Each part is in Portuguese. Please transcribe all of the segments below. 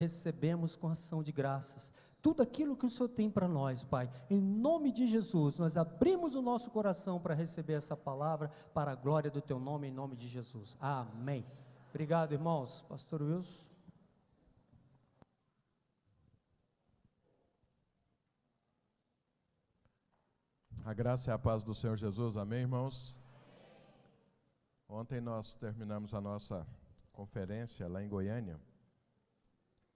recebemos com ação de graças tudo aquilo que o Senhor tem para nós, Pai. Em nome de Jesus, nós abrimos o nosso coração para receber essa palavra, para a glória do Teu nome, em nome de Jesus. Amém. Obrigado, irmãos. Pastor Wilson. A graça e a paz do Senhor Jesus, amém, irmãos? Ontem nós terminamos a nossa conferência lá em Goiânia.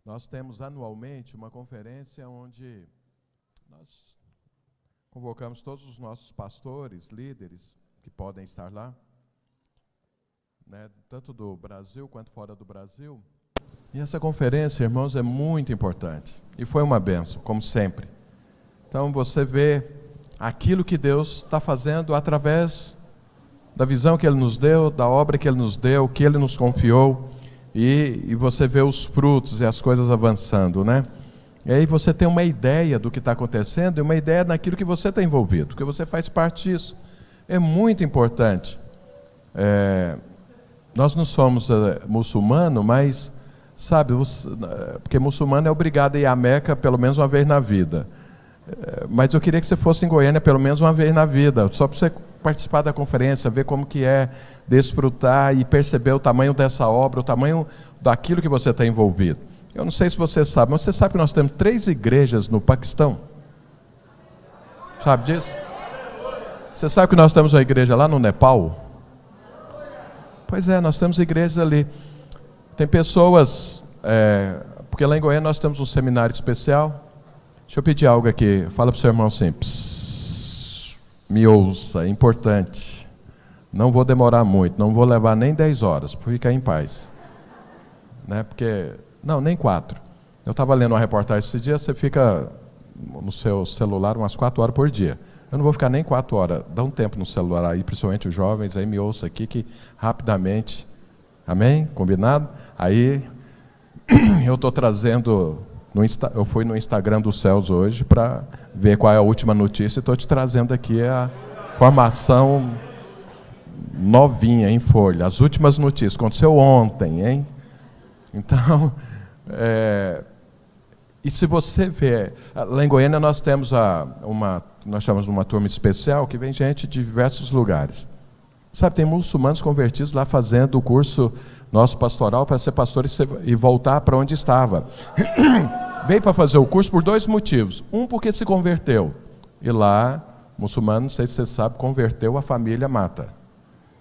Nós temos anualmente uma conferência onde nós convocamos todos os nossos pastores, líderes que podem estar lá, né, tanto do Brasil quanto fora do Brasil. E essa conferência, irmãos, é muito importante. E foi uma bênção, como sempre. Então você vê aquilo que Deus está fazendo através da visão que Ele nos deu, da obra que Ele nos deu, que Ele nos confiou. E você vê os frutos e as coisas avançando, né? E aí você tem uma ideia do que está acontecendo e uma ideia daquilo que você está envolvido, porque você faz parte disso. É muito importante. Nós não somos muçulmanos, mas, sabe, porque muçulmano é obrigado a ir à Meca pelo menos uma vez na vida. Mas eu queria que você fosse em Goiânia pelo menos uma vez na vida, só para você participar da conferência, ver como que é, desfrutar e perceber o tamanho dessa obra, o tamanho daquilo que você está envolvido. Eu não sei se você sabe, mas você sabe que nós temos 3 igrejas no Paquistão? Sabe disso? Você sabe que nós temos uma igreja lá no Nepal? Pois é, nós temos igrejas ali. Tem pessoas, porque lá em Goiânia nós temos um seminário especial. Deixa eu pedir algo aqui, fala para o seu irmão assim, me ouça, é importante, não vou demorar muito, não vou levar nem 10 horas, para ficar em paz, né? Porque, não, nem 4, eu estava lendo uma reportagem esse dia, você fica no seu celular umas 4 horas por dia, eu não vou ficar nem 4 horas, dá um tempo no celular aí, principalmente os jovens, aí me ouça aqui que rapidamente, amém? Combinado? Aí, eu estou trazendo... Eu fui no Instagram dos céus hoje para ver qual é a última notícia e estou te trazendo aqui a formação novinha em folha, as últimas notícias, aconteceu ontem, hein? Então, e se você vê, lá em Goiânia nós temos nós chamamos uma turma especial que vem gente de diversos lugares. Sabe, tem muçulmanos convertidos lá fazendo o curso nosso pastoral para ser pastor e voltar para onde estava. Veio para fazer o curso por 2 motivos. Um, porque se converteu. E lá, muçulmano, não sei se você sabe, converteu, a família mata.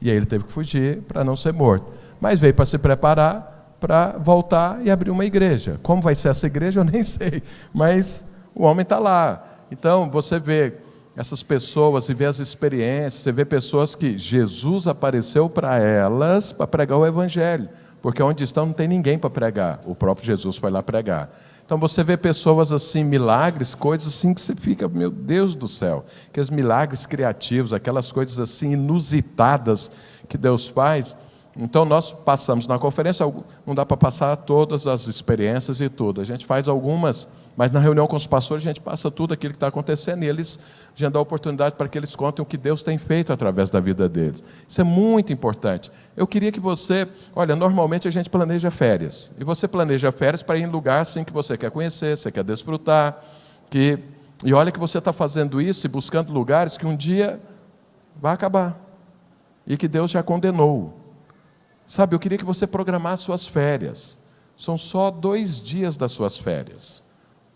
E aí ele teve que fugir para não ser morto. Mas veio para se preparar para voltar e abrir uma igreja. Como vai ser essa igreja, eu nem sei. Mas o homem está lá. Então, você vê essas pessoas e vê as experiências, você vê pessoas que Jesus apareceu para elas para pregar o evangelho. Porque onde estão não tem ninguém para pregar. O próprio Jesus foi lá pregar. Então você vê pessoas assim, milagres, coisas assim que você fica, meu Deus do céu, aqueles milagres criativos, aquelas coisas assim inusitadas que Deus faz. Então nós passamos na conferência, não dá para passar todas as experiências e tudo, a gente faz algumas, mas na reunião com os pastores a gente passa tudo aquilo que está acontecendo e eles, a gente dá oportunidade para que eles contem o que Deus tem feito através da vida deles. Isso é muito importante. Eu queria que você, olha, normalmente a gente planeja férias, e você planeja férias para ir em lugar assim que você quer conhecer, você quer desfrutar, e olha que você está fazendo isso e buscando lugares que um dia vai acabar, e que Deus já condenou. Sabe, eu queria que você programasse suas férias. São só 2 dias das suas férias.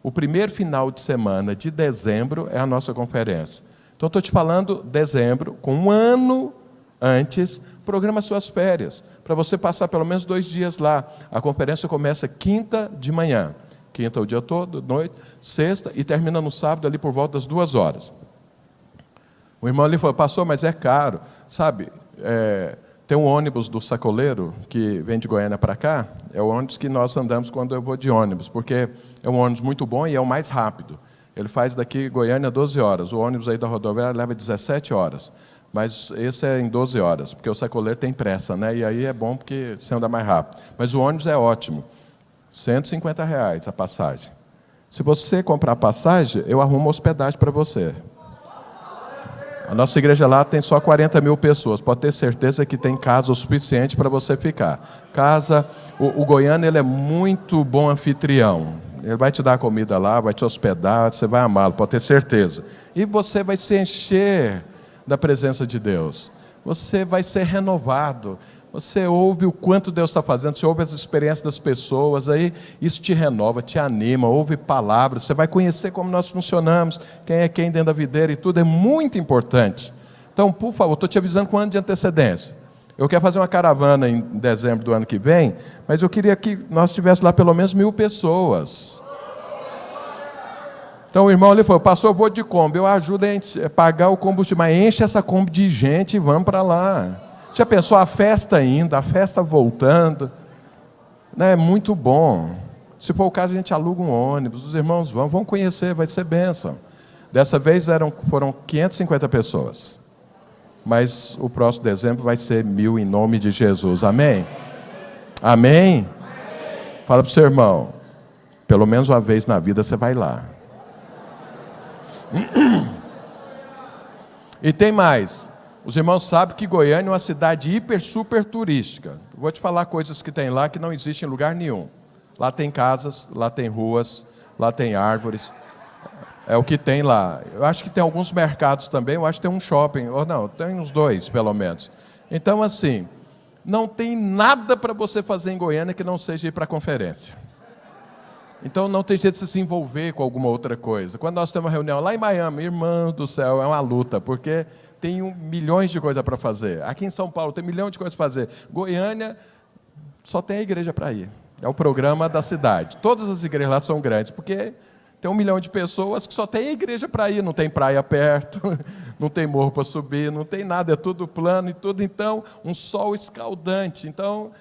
O primeiro final de semana de dezembro é a nossa conferência. Então, estou te falando dezembro, com 1 ano antes, programa suas férias, para você passar pelo menos 2 dias lá. A conferência começa quinta de manhã. Quinta o dia todo, noite, sexta, e termina no sábado ali por volta das 2 horas. O irmão ali falou, pastor, mas é caro. Sabe, tem um ônibus do Sacoleiro, que vem de Goiânia para cá, é o ônibus que nós andamos quando eu vou de ônibus, porque é um ônibus muito bom e é o mais rápido. Ele faz daqui Goiânia 12 horas, o ônibus aí da rodoviária leva 17 horas, mas esse é em 12 horas, porque o Sacoleiro tem pressa, né? E aí é bom porque você anda mais rápido. Mas o ônibus é ótimo, R$150 a passagem. Se você comprar a passagem, eu arrumo hospedagem para você. A nossa igreja lá tem só 40 mil pessoas. Pode ter certeza que tem casa o suficiente para você ficar. Casa, o goiano ele é muito bom anfitrião. Ele vai te dar comida lá, vai te hospedar, você vai amá-lo, pode ter certeza. E você vai se encher da presença de Deus. Você vai ser renovado. Você ouve o quanto Deus está fazendo, você ouve as experiências das pessoas, aí isso te renova, te anima, ouve palavras, você vai conhecer como nós funcionamos, quem é quem dentro da videira e tudo, é muito importante. Então, por favor, estou te avisando com um ano de antecedência. Eu quero fazer uma caravana em dezembro do ano que vem, mas eu queria que nós tivéssemos lá pelo menos 1.000 pessoas. Então o irmão ali falou, pastor, eu vou de Kombi, eu ajudo a pagar o combustível, mas enche essa Kombi de gente e vamos para lá. Já pensou a festa indo, a festa voltando? É muito bom. Se for o caso, a gente aluga um ônibus, os irmãos vão conhecer, vai ser bênção. Dessa vez foram 550 pessoas. Mas o próximo dezembro vai ser 1.000 em nome de Jesus. Amém? Amém? Fala para o seu irmão, pelo menos uma vez na vida você vai lá. E tem mais. Os irmãos sabem que Goiânia é uma cidade hiper, super turística. Vou te falar coisas que tem lá que não existem em lugar nenhum. Lá tem casas, lá tem ruas, lá tem árvores. É o que tem lá. Eu acho que tem alguns mercados também, eu acho que tem um shopping. Ou não, tem uns 2, pelo menos. Então, assim, não tem nada para você fazer em Goiânia que não seja ir para a conferência. Então, não tem jeito de você se envolver com alguma outra coisa. Quando nós temos uma reunião lá em Miami, irmão do céu, é uma luta, porque tem milhões de coisas para fazer. Aqui em São Paulo tem milhões de coisas para fazer. Goiânia só tem a igreja para ir. É o programa da cidade. Todas as igrejas lá são grandes, porque tem 1 milhão de pessoas que só tem a igreja para ir. Não tem praia perto, não tem morro para subir, não tem nada, é tudo plano e tudo. Então, um sol escaldante. Então,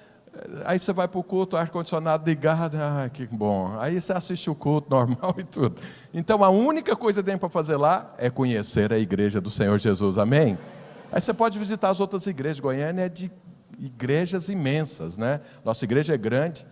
aí você vai para o culto, ar-condicionado ligado, que bom. Aí você assiste o culto normal e tudo. Então, a única coisa que tem para fazer lá é conhecer a igreja do Senhor Jesus, amém? Aí você pode visitar as outras igrejas. Goiânia é de igrejas imensas, né? Nossa igreja é grande,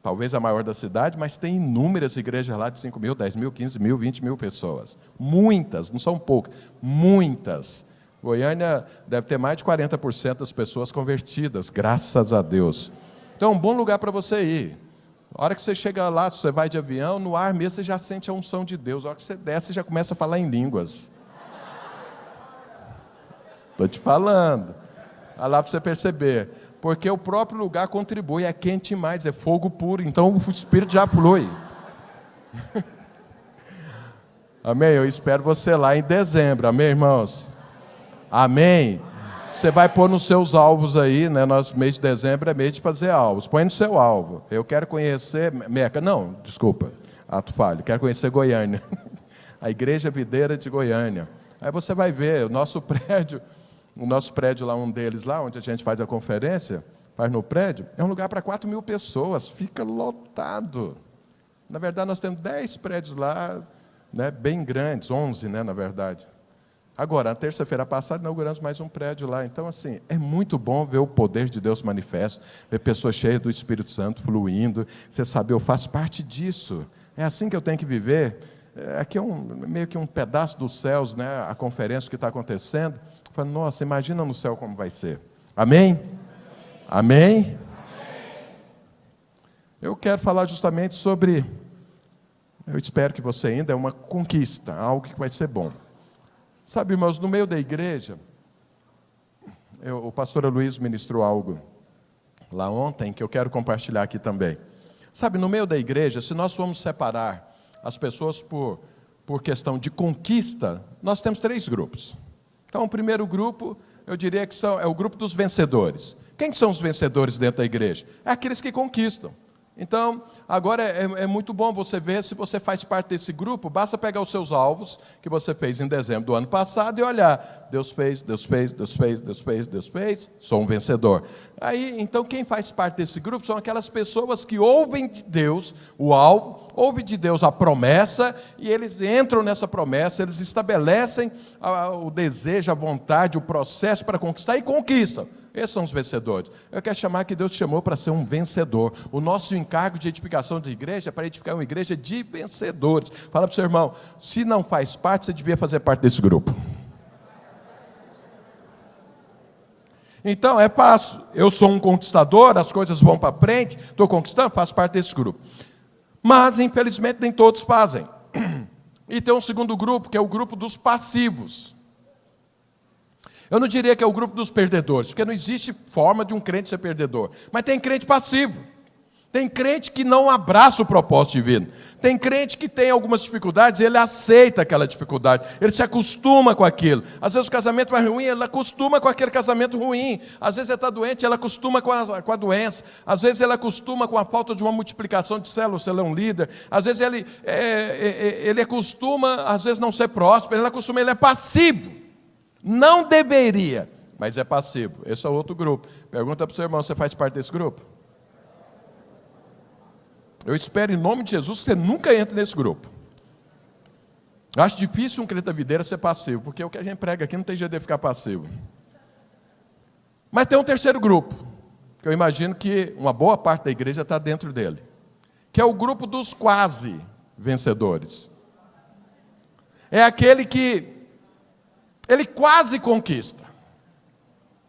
talvez a maior da cidade, mas tem inúmeras igrejas lá de 5 mil, 10 mil, 15 mil, 20 mil pessoas. Muitas, não são poucas, muitas. Goiânia deve ter mais de 40% das pessoas convertidas, graças a Deus. Então é um bom lugar para você ir. A hora que você chega lá, se você vai de avião, no ar mesmo você já sente a unção de Deus. A hora que você desce, você já começa a falar em línguas. Estou te falando. Olha lá para você perceber. Porque o próprio lugar contribui, é quente demais, é fogo puro, então o Espírito já flui. Amém? Eu espero você lá em dezembro, amém, irmãos? Amém? Você vai pôr nos seus alvos aí, né? Nosso mês de dezembro é mês de fazer alvos. Põe no seu alvo. Eu quero conhecer Meca. Não, desculpa. Ato falho. Quero conhecer Goiânia. A Igreja Videira de Goiânia. Aí você vai ver o nosso prédio lá, um deles lá, onde a gente faz a conferência, faz no prédio, é um lugar para 4 mil pessoas. Fica lotado. Na verdade, nós temos 10 prédios lá, né, bem grandes, 11, né, na verdade. Agora, na terça-feira passada, inauguramos mais um prédio lá. Então, assim, é muito bom ver o poder de Deus manifesto, ver pessoas cheias do Espírito Santo fluindo. Você sabe, eu faço parte disso. É assim que eu tenho que viver. Aqui é meio que um pedaço dos céus, né? A conferência que está acontecendo. Eu falo, nossa, imagina no céu como vai ser. Amém? Amém? Eu quero falar justamente sobre, eu espero que você ainda é uma conquista, algo que vai ser bom. Sabe, irmãos, no meio da igreja, o pastor Luiz ministrou algo lá ontem, que eu quero compartilhar aqui também. Sabe, no meio da igreja, se nós formos separar as pessoas por questão de conquista, nós temos 3 grupos. Então, o primeiro grupo, eu diria que é o grupo dos vencedores. Quem são os vencedores dentro da igreja? É aqueles que conquistam. Então, agora é muito bom você ver se você faz parte desse grupo. Basta pegar os seus alvos, que você fez em dezembro do ano passado, e olhar. Deus fez, Deus fez, Deus fez, Deus fez, Deus fez. Sou um vencedor. Aí, então, quem faz parte desse grupo são aquelas pessoas que ouvem de Deus o alvo, ouvem de Deus a promessa, e eles entram nessa promessa, eles estabelecem o desejo, a vontade, o processo para conquistar, e conquistam. Esses são os vencedores. Eu quero chamar que Deus te chamou para ser um vencedor. O nosso encargo de edificação de igreja é para edificar uma igreja de vencedores. Fala para o seu irmão, se não faz parte, você devia fazer parte desse grupo. Então é fácil, eu sou um conquistador, as coisas vão para frente, estou conquistando, faço parte desse grupo. Mas, infelizmente, nem todos fazem. E tem um segundo grupo, que é o grupo dos passivos. Eu não diria que é o grupo dos perdedores, porque não existe forma de um crente ser perdedor. Mas tem crente passivo. Tem crente que não abraça o propósito divino. Tem crente que tem algumas dificuldades e ele aceita aquela dificuldade. Ele se acostuma com aquilo. Às vezes o casamento vai ruim, ele acostuma com aquele casamento ruim. Às vezes ele está doente, ele acostuma com a doença. Às vezes ele acostuma com a falta de uma multiplicação de células, se ele é um líder. Às vezes ele acostuma, às vezes, não ser próspero. Ele é passivo. Não deveria, mas é passivo. Esse é outro grupo. Pergunta para o seu irmão, você faz parte desse grupo? Eu espero, em nome de Jesus, que você nunca entre nesse grupo. Eu acho difícil um crente da videira ser passivo, porque o que a gente prega aqui não tem jeito de ficar passivo. Mas tem um terceiro grupo, que eu imagino que uma boa parte da igreja está dentro dele, que é o grupo dos quase vencedores. É aquele que ele quase conquista.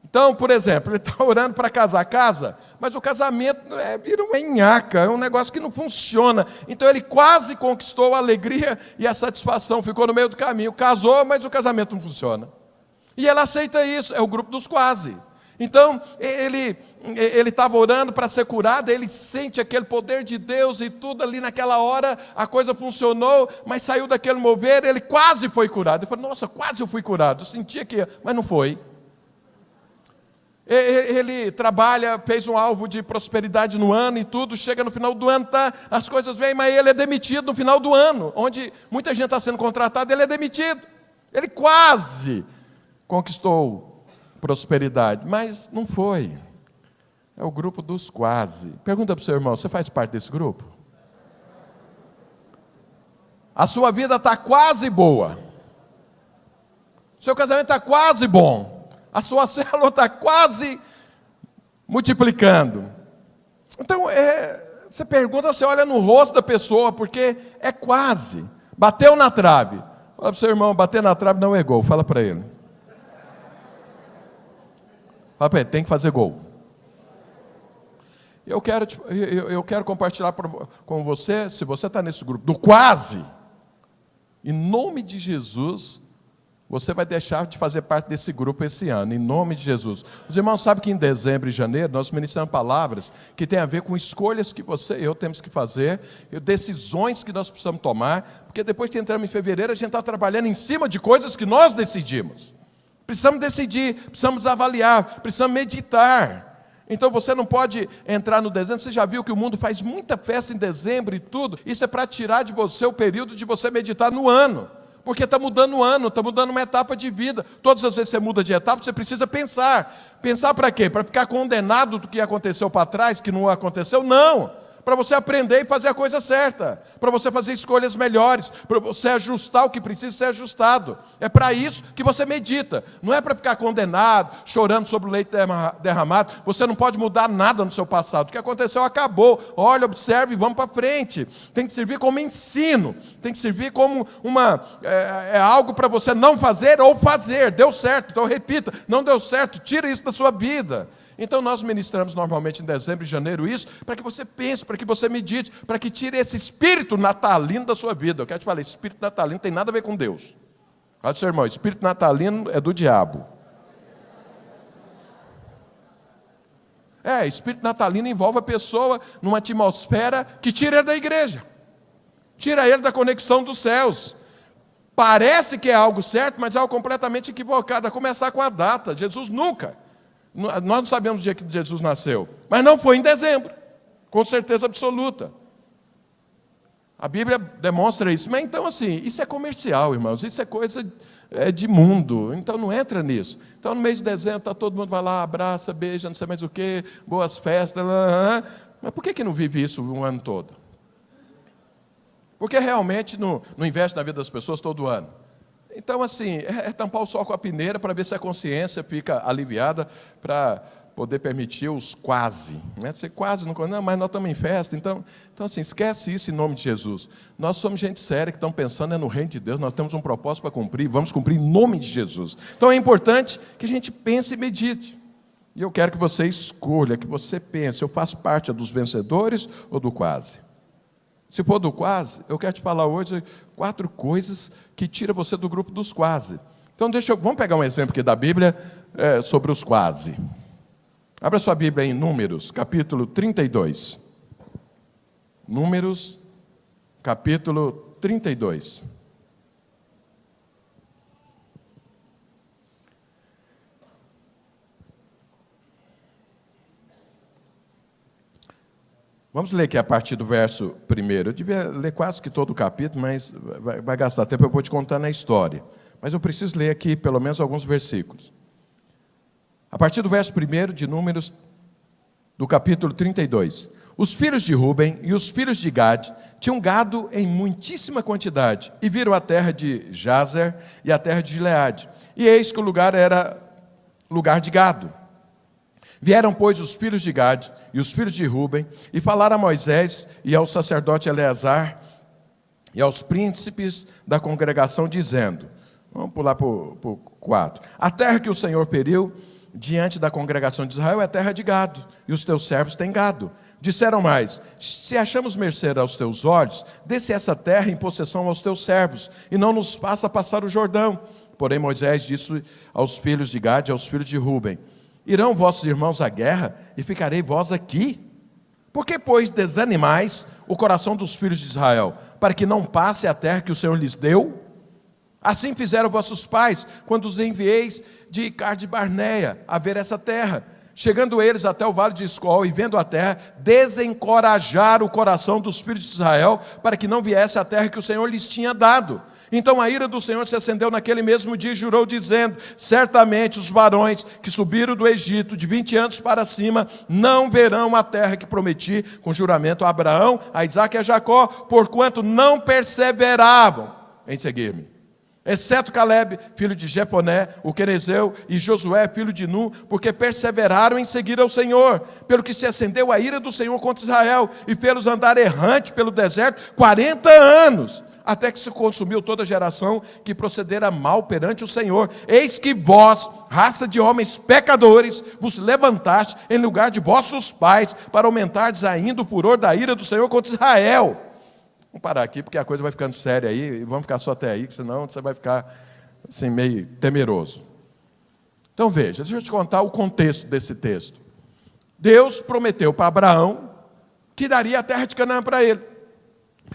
Então, por exemplo, ele está orando para casar, casa, mas o casamento vira uma nhaca, é um negócio que não funciona. Então ele quase conquistou a alegria e a satisfação, ficou no meio do caminho, casou, mas o casamento não funciona. E ele aceita isso, é o grupo dos quase. Então, ele estava orando para ser curado, ele sente aquele poder de Deus e tudo ali naquela hora, a coisa funcionou, mas saiu daquele mover, ele quase foi curado. Ele falou, nossa, quase eu fui curado, eu sentia que ia, mas não foi. Ele trabalha, fez um alvo de prosperidade no ano e tudo, chega no final do ano, as coisas vêm, mas ele é demitido no final do ano, onde muita gente está sendo contratada, ele é demitido. Ele quase conquistou prosperidade, mas não foi. É o grupo dos quase. Pergunta para o seu irmão, você faz parte desse grupo? A sua vida está quase boa. O seu casamento está quase bom. A sua célula está quase multiplicando. Então, você pergunta, você olha no rosto da pessoa, porque é quase. Bateu na trave. Fala para o seu irmão, bater na trave não é gol. Fala para ele. Fala para ele, tem que fazer gol. Eu quero compartilhar com você, se você está nesse grupo do quase, em nome de Jesus, você vai deixar de fazer parte desse grupo esse ano, em nome de Jesus. Os irmãos sabem que em dezembro e janeiro nós ministramos palavras que têm a ver com escolhas que você e eu temos que fazer, decisões que nós precisamos tomar, porque depois que entramos em fevereiro, a gente está trabalhando em cima de coisas que nós decidimos. Precisamos decidir, precisamos avaliar, precisamos meditar. Então você não pode entrar no dezembro, você já viu que o mundo faz muita festa em dezembro e tudo, isso é para tirar de você o período de você meditar no ano. Porque está mudando o ano, está mudando uma etapa de vida. Todas as vezes que você muda de etapa, você precisa pensar. Pensar para quê? Para ficar condenado do que aconteceu para trás, que não aconteceu? Não. Para você aprender e fazer a coisa certa. Para você fazer escolhas melhores. Para você ajustar o que precisa ser ajustado. É para isso que você medita. Não é para ficar condenado, chorando sobre o leite derramado. Você não pode mudar nada no seu passado. O que aconteceu acabou. Olha, observe e vamos para frente. Tem que servir como ensino. Tem que servir como algo para você não fazer ou fazer. Deu certo, então repita. Não deu certo, tira isso da sua vida. Então nós ministramos normalmente em dezembro e janeiro isso, para que você pense, para que você medite, para que tire esse espírito natalino da sua vida. Eu quero te falar, esse espírito natalino não tem nada a ver com Deus. Olha, seu irmão, espírito natalino é do diabo. Espírito natalino envolve a pessoa numa atmosfera que tira ele da igreja. Tira ele da conexão dos céus. Parece que é algo certo, mas é algo completamente equivocado. A começar com a data. Jesus nunca. Nós não sabemos o dia que Jesus nasceu, mas não foi em dezembro, com certeza absoluta. A Bíblia demonstra isso. Mas então assim, isso é comercial, irmãos, isso é coisa de mundo, então não entra nisso. Então no mês de dezembro, todo mundo vai lá, abraça, beija, não sei mais o que, boas festas, mas por que não vive isso o ano todo? Porque realmente não investe na vida das pessoas todo ano. Então, assim, tampar o sol com a peneira para ver se a consciência fica aliviada para poder permitir os quase. Né? Você quase não, mas nós estamos em festa. Então, assim, esquece isso em nome de Jesus. Nós somos gente séria que estão pensando no reino de Deus, nós temos um propósito para cumprir, vamos cumprir em nome de Jesus. Então é importante que a gente pense e medite. E eu quero que você escolha, que você pense, eu faço parte dos vencedores ou do quase? Se for do quase, eu quero te falar hoje 4 coisas que tiram você do grupo dos quase. Então vamos pegar um exemplo aqui da Bíblia sobre os quase. Abra sua Bíblia em Números, capítulo 32. Números, capítulo 32. Vamos ler aqui a partir do verso 1. Eu devia ler quase que todo o capítulo, mas vai gastar tempo, eu vou te contando a história. Mas eu preciso ler aqui pelo menos alguns versículos. A partir do verso 1 de Números, do capítulo 32. Os filhos de Ruben e os filhos de Gade tinham gado em muitíssima quantidade, e viram a terra de Jazer e a terra de Gileade. E eis que o lugar era lugar de gado. Vieram, pois, os filhos de Gade e os filhos de Ruben, e falaram a Moisés e ao sacerdote Eleazar e aos príncipes da congregação, dizendo, vamos pular para o 4. A terra que o Senhor feriu diante da congregação de Israel é terra de gado, e os teus servos têm gado. Disseram mais, se achamos mercê aos teus olhos, dê-se essa terra em possessão aos teus servos, e não nos faça passar o Jordão. Porém Moisés disse aos filhos de Gade e aos filhos de Ruben, irão vossos irmãos à guerra, e ficarei vós aqui? Por que, pois, desanimais o coração dos filhos de Israel, para que não passe a terra que o Senhor lhes deu? Assim fizeram vossos pais, quando os envieis de Cade Barneia a ver essa terra. Chegando eles até o vale de Escol, e vendo a terra, desencorajaram o coração dos filhos de Israel, para que não viesse a terra que o Senhor lhes tinha dado. Então a ira do Senhor se acendeu naquele mesmo dia e jurou, dizendo, certamente os varões que subiram do Egito de 20 anos para cima não verão a terra que prometi com juramento a Abraão, a Isaque e a Jacó, porquanto não perseveravam em seguir-me. Exceto Caleb, filho de Jefoné, o quenezeu, e Josué, filho de Nun, porque perseveraram em seguir ao Senhor, pelo que se acendeu a ira do Senhor contra Israel, e pelos andar errante pelo deserto 40 anos, até que se consumiu toda a geração que procedera mal perante o Senhor. Eis que vós, raça de homens pecadores, vos levantaste em lugar de vossos pais, para aumentardes ainda o furor da ira do Senhor contra Israel. Vamos parar aqui, porque a coisa vai ficando séria aí, e vamos ficar só até aí, que senão você vai ficar assim, meio temeroso. Então veja, deixa eu te contar o contexto desse texto. Deus prometeu para Abraão que daria a terra de Canaã para ele.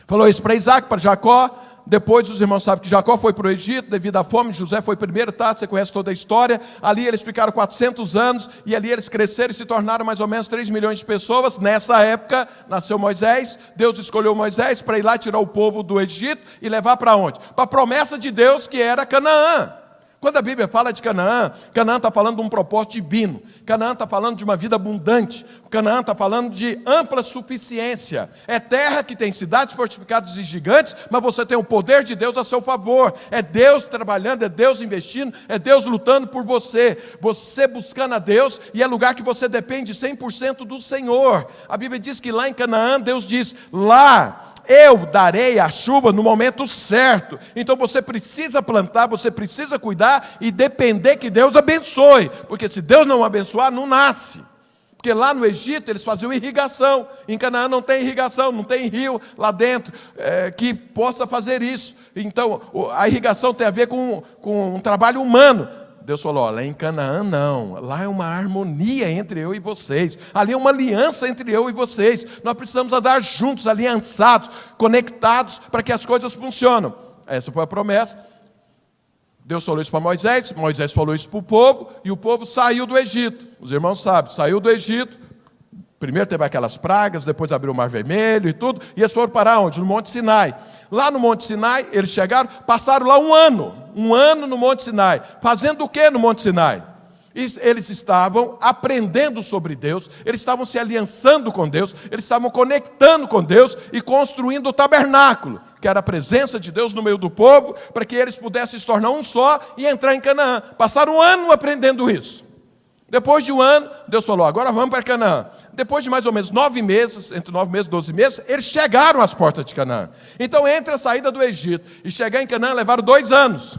Falou isso para Isaque, para Jacó. Depois os irmãos sabem que Jacó foi para o Egito devido à fome, José foi primeiro, tá? Você conhece toda a história. Ali eles ficaram 400 anos, e ali eles cresceram e se tornaram mais ou menos 3 milhões de pessoas. Nessa época nasceu Moisés. Deus escolheu Moisés para ir lá tirar o povo do Egito e levar para onde? Para a promessa de Deus, que era Canaã. Quando a Bíblia fala de Canaã, Canaã está falando de um propósito divino. Canaã está falando de uma vida abundante. Canaã está falando de ampla suficiência. É terra que tem cidades fortificadas e gigantes, mas você tem o poder de Deus a seu favor. É Deus trabalhando, é Deus investindo, é Deus lutando por você. Você buscando a Deus, e é lugar que você depende 100% do Senhor. A Bíblia diz que lá em Canaã, Deus diz, lá eu darei a chuva no momento certo. Então você precisa plantar, você precisa cuidar e depender que Deus abençoe, porque se Deus não abençoar, não nasce. Porque lá no Egito eles faziam irrigação, em Canaã não tem irrigação, não tem rio lá dentro que possa fazer isso. Então a irrigação tem a ver com um trabalho humano. Deus falou, olha, em Canaã não, lá é uma harmonia entre eu e vocês, ali é uma aliança entre eu e vocês, nós precisamos andar juntos, aliançados, conectados, para que as coisas funcionem. Essa foi a promessa. Deus falou isso para Moisés, Moisés falou isso para o povo, e o povo saiu do Egito. Os irmãos sabem, saiu do Egito, primeiro teve aquelas pragas, depois abriu o Mar Vermelho e tudo, e eles foram parar onde? No Monte Sinai. Lá no Monte Sinai, eles chegaram, passaram lá um ano no Monte Sinai. Fazendo o que no Monte Sinai? Eles estavam aprendendo sobre Deus, eles estavam se aliançando com Deus, eles estavam conectando com Deus e construindo o tabernáculo, que era a presença de Deus no meio do povo, para que eles pudessem se tornar um só e entrar em Canaã. Passaram um ano aprendendo isso. Depois de um ano, Deus falou, agora vamos para Canaã. Depois de mais ou menos 9 meses, entre 9 meses e 12 meses, eles chegaram às portas de Canaã. Então, entre a saída do Egito e chegar em Canaã, levaram 2 anos.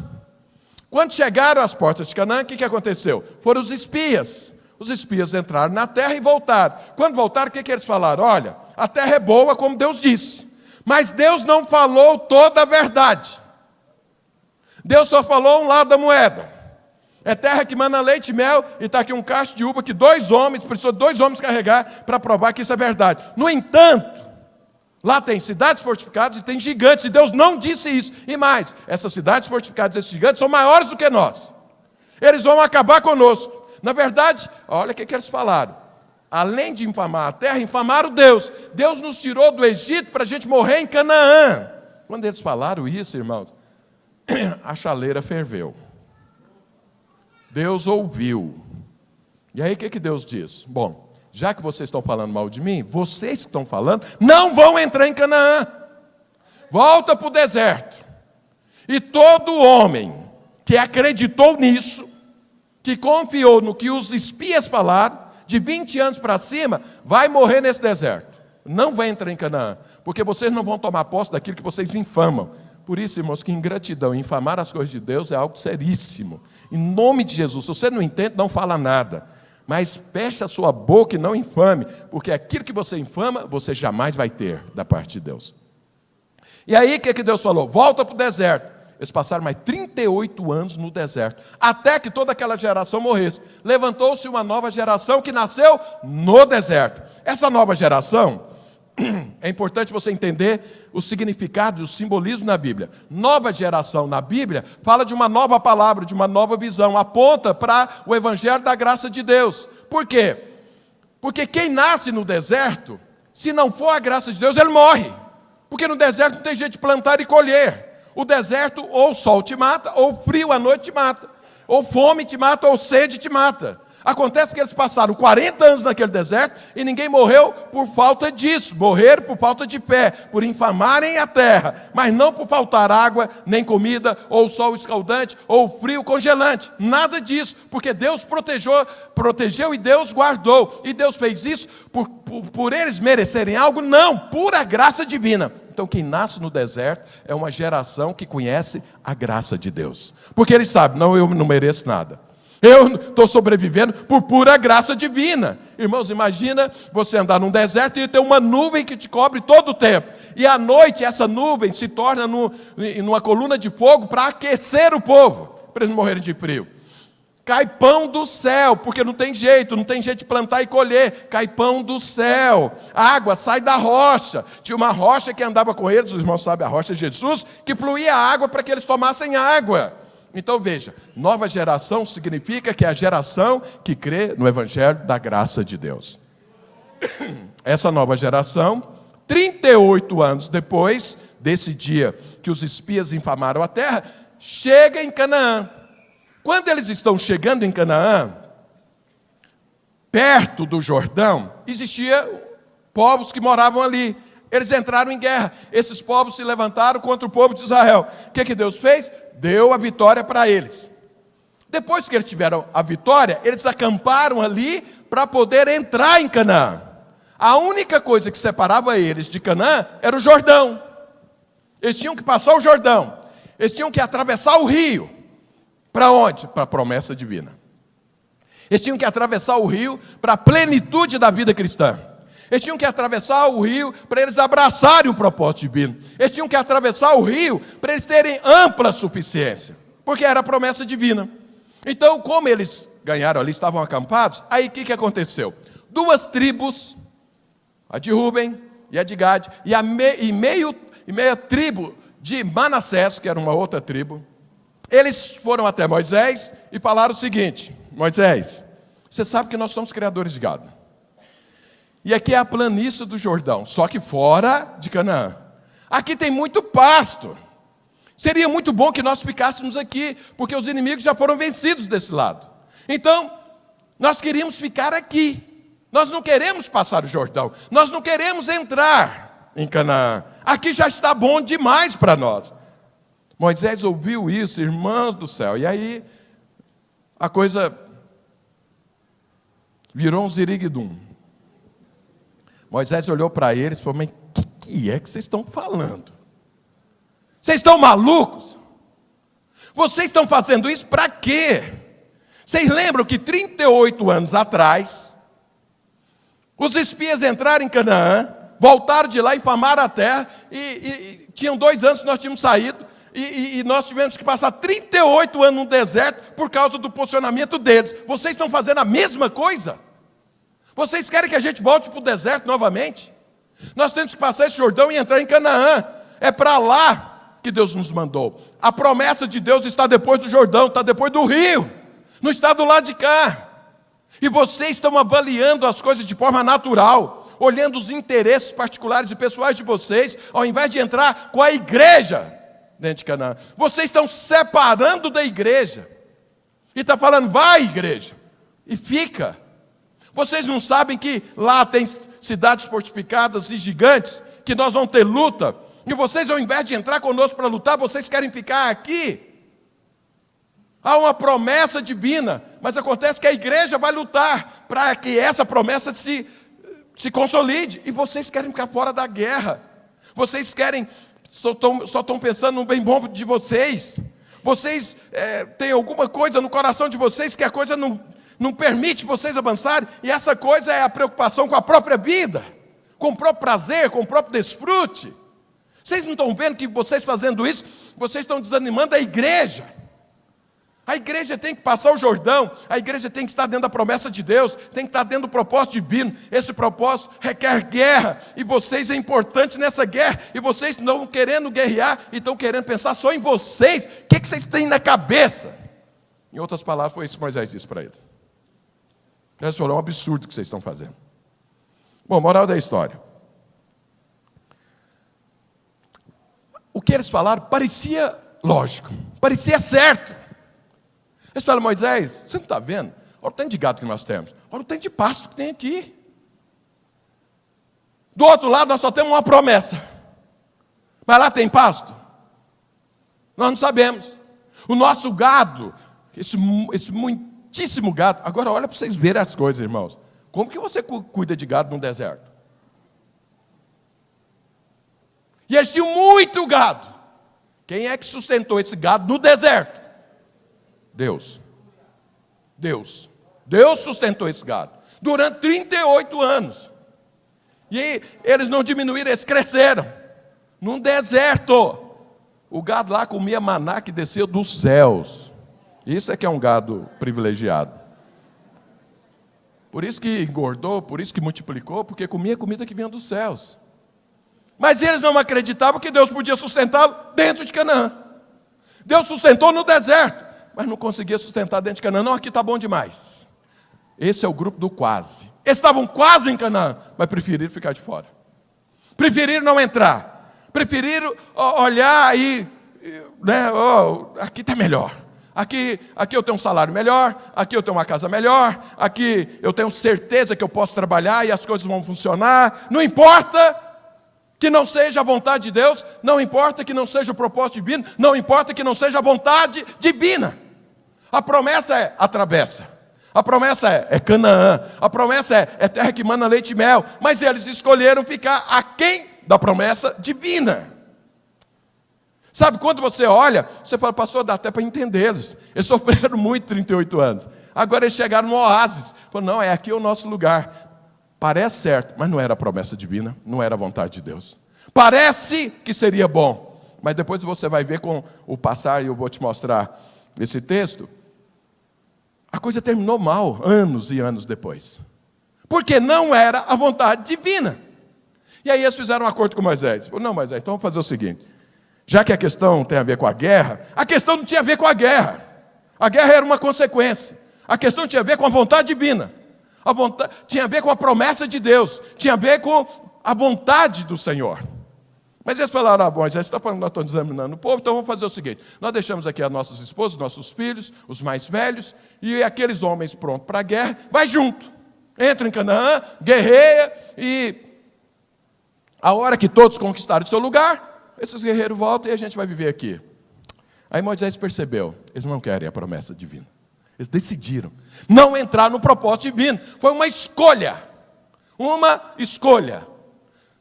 Quando chegaram às portas de Canaã, o que aconteceu? Foram os espias. Os espias entraram na terra e voltaram. Quando voltaram, o que eles falaram? Olha, a terra é boa, como Deus disse. Mas Deus não falou toda a verdade. Deus só falou um lado da moeda. É terra que mana leite e mel, e está aqui um cacho de uva que precisou de 2 homens carregar para provar que isso é verdade. No entanto, lá tem cidades fortificadas e tem gigantes, e Deus não disse isso. E mais, essas cidades fortificadas e esses gigantes são maiores do que nós. Eles vão acabar conosco. Na verdade, olha o que eles falaram. Além de infamar a terra, infamaram Deus. Deus nos tirou do Egito para a gente morrer em Canaã. Quando eles falaram isso, irmãos, a chaleira ferveu. Deus ouviu. E aí o que Deus diz? Bom, já que vocês estão falando mal de mim, vocês que estão falando, não vão entrar em Canaã. Volta para o deserto. E todo homem que acreditou nisso, que confiou no que os espias falaram, de 20 anos para cima, vai morrer nesse deserto. Não vai entrar em Canaã, porque vocês não vão tomar posse daquilo que vocês infamam. Por isso, irmãos, que ingratidão, infamar as coisas de Deus é algo seríssimo. Em nome de Jesus, se você não entende, não fala nada. Mas feche a sua boca e não infame, porque aquilo que você infama, você jamais vai ter da parte de Deus. E aí, o que Deus falou? Volta para o deserto. Eles passaram mais 38 anos no deserto, até que toda aquela geração morresse. Levantou-se uma nova geração que nasceu no deserto. Essa nova geração, é importante você entender o significado e o simbolismo na Bíblia. Nova geração na Bíblia fala de uma nova palavra, de uma nova visão, aponta para o evangelho da graça de Deus. Por quê? Porque quem nasce no deserto, se não for a graça de Deus, ele morre. Porque no deserto não tem jeito de plantar e colher. O deserto, ou o sol te mata, ou o frio à noite te mata, ou fome te mata, ou sede te mata. Acontece que eles passaram 40 anos naquele deserto e ninguém morreu por falta disso. Morreram por falta de fé, por infamarem a terra, mas não por faltar água, nem comida, ou sol escaldante, ou frio congelante. Nada disso, porque Deus protegeu e Deus guardou. E Deus fez isso por eles merecerem algo? Não, pura graça divina. Então quem nasce no deserto é uma geração que conhece a graça de Deus. Porque eles sabem, não, eu não mereço nada. Eu estou sobrevivendo por pura graça divina. Irmãos, imagina você andar num deserto e ter uma nuvem que te cobre todo o tempo. E à noite essa nuvem se torna numa coluna de fogo para aquecer o povo, para eles não morrerem de frio. Cai pão do céu, porque não tem jeito de plantar e colher. Cai pão do céu. A água sai da rocha. Tinha uma rocha que andava com eles, os irmãos sabem, a rocha de Jesus, que fluía água para que eles tomassem água. Então veja, nova geração significa que é a geração que crê no evangelho da graça de Deus. Essa nova geração, 38 anos depois desse dia que os espias infamaram a terra, chega em Canaã. Quando eles estão chegando em Canaã, perto do Jordão, existiam povos que moravam ali. Eles entraram em guerra. Esses povos se levantaram contra o povo de Israel. O que Deus fez? Deu a vitória para eles. Depois que eles tiveram a vitória, eles acamparam ali para poder entrar em Canaã. A única coisa que separava eles de Canaã era o Jordão. Eles tinham que passar o Jordão. Eles tinham que atravessar o rio. Para onde? Para a promessa divina. Eles tinham que atravessar o rio para a plenitude da vida cristã. Eles tinham que atravessar o rio para eles abraçarem o propósito divino. Eles tinham que atravessar o rio para eles terem ampla suficiência, porque era a promessa divina. Então, como eles ganharam ali, estavam acampados, aí o que aconteceu? 2 tribos, a de Rúben e a de Gade, e meia tribo de Manassés, que era uma outra tribo, eles foram até Moisés e falaram o seguinte: Moisés, você sabe que nós somos criadores de gado. E aqui é a planície do Jordão, só que fora de Canaã. Aqui tem muito pasto. Seria muito bom que nós ficássemos aqui, porque os inimigos já foram vencidos desse lado. Então, nós queríamos ficar aqui. Nós não queremos passar o Jordão. Nós não queremos entrar em Canaã. Aqui já está bom demais para nós. Moisés ouviu isso, irmãos do céu. E aí, a coisa virou um ziriguidum. Moisés olhou para eles e falou: mas o que é que vocês estão falando? Vocês estão malucos? Vocês estão fazendo isso para quê? Vocês lembram que 38 anos atrás, os espias entraram em Canaã, voltaram de lá, infamaram a terra, e tinham 2 anos que nós tínhamos saído, e nós tivemos que passar 38 anos no deserto por causa do posicionamento deles. Vocês estão fazendo a mesma coisa? Vocês querem que a gente volte para o deserto novamente? Nós temos que passar esse Jordão e entrar em Canaã. É para lá que Deus nos mandou. A promessa de Deus está depois do Jordão, está depois do rio, não está do lado de cá. E vocês estão avaliando as coisas de forma natural, olhando os interesses particulares e pessoais de vocês, ao invés de entrar com a igreja dentro de Canaã. Vocês estão separando da igreja. E está falando, vai igreja, e fica. Vocês não sabem que lá tem cidades fortificadas e gigantes, que nós vamos ter luta, e vocês, ao invés de entrar conosco para lutar, vocês querem ficar aqui? Há uma promessa divina, mas acontece que a igreja vai lutar para que essa promessa se consolide, e vocês querem ficar fora da guerra. Vocês querem, só estão pensando no bem bom de vocês. Vocês têm alguma coisa no coração de vocês que a coisa não permite vocês avançarem, e essa coisa é a preocupação com a própria vida, com o próprio prazer, com o próprio desfrute. Vocês não estão vendo que vocês fazendo isso, vocês estão desanimando a igreja? A igreja tem que passar o Jordão, a igreja tem que estar dentro da promessa de Deus, tem que estar dentro do propósito divino. Esse propósito requer guerra, e vocês é importante nessa guerra, e vocês não estão querendo guerrear, e estão querendo pensar só em vocês. O que vocês têm na cabeça? Em outras palavras, foi isso que Moisés disse para ele. Ele falou, é um absurdo o que vocês estão fazendo. Bom, moral da história. O que eles falaram parecia lógico, parecia certo. Eles falaram, Moisés, você não está vendo? Olha o tanto de gado que nós temos, olha o tanto de pasto que tem aqui. Do outro lado nós só temos uma promessa, mas lá tem pasto? Nós não sabemos. O nosso gado, esse muitíssimo gado. Agora olha para vocês verem as coisas, irmãos. Como que você cuida de gado no deserto? E eles tinham muito gado. Quem é que sustentou esse gado no deserto? Deus. Deus sustentou esse gado durante 38 anos. E eles não diminuíram, eles cresceram. Num deserto. O gado lá comia maná que desceu dos céus. Isso é que é um gado privilegiado. Por isso que engordou, por isso que multiplicou, porque comia comida que vinha dos céus. Mas eles não acreditavam que Deus podia sustentá-lo dentro de Canaã. Deus sustentou no deserto, mas não conseguia sustentar dentro de Canaã. Não, aqui está bom demais. Esse é o grupo do quase. Eles estavam quase em Canaã, mas preferiram ficar de fora. Preferiram não entrar. Preferiram olhar e, aqui está melhor. Aqui eu tenho um salário melhor, aqui eu tenho uma casa melhor, aqui eu tenho certeza que eu posso trabalhar e as coisas vão funcionar. Não importa que não seja a vontade de Deus, não importa que não seja o propósito divino, não importa que não seja a vontade divina. A promessa é a travessa, a promessa é Canaã, a promessa é terra que mana leite e mel, mas eles escolheram ficar aquém da promessa divina. Sabe, quando você olha, você fala, pastor, dá até para entendê-los. Eles sofreram muito 38 anos. Agora eles chegaram no oásis. Falaram, não, é aqui o nosso lugar. Parece certo, mas não era a promessa divina, não era a vontade de Deus. Parece que seria bom, mas depois você vai ver com o passar, e eu vou te mostrar esse texto, a coisa terminou mal, anos e anos depois. Porque não era a vontade divina. E aí eles fizeram um acordo com Moisés. Falaram, não, Moisés, então vamos fazer o seguinte. Já que a questão tem a ver com a guerra, a questão não tinha a ver com a guerra. A guerra era uma consequência. A questão tinha a ver com a vontade divina. A vontade, tinha a ver com a promessa de Deus. Tinha a ver com a vontade do Senhor. Mas eles falaram, bom, você está falando que nós estamos examinando o povo, então vamos fazer o seguinte. Nós deixamos aqui as nossas esposas, nossos filhos, os mais velhos, e aqueles homens prontos para a guerra, vai junto. Entra em Canaã, guerreia, e a hora que todos conquistaram o seu lugar, esses guerreiros voltam e a gente vai viver aqui. Aí Moisés percebeu, eles não querem a promessa divina. Eles decidiram não entrar no propósito divino. Foi uma escolha. Uma escolha.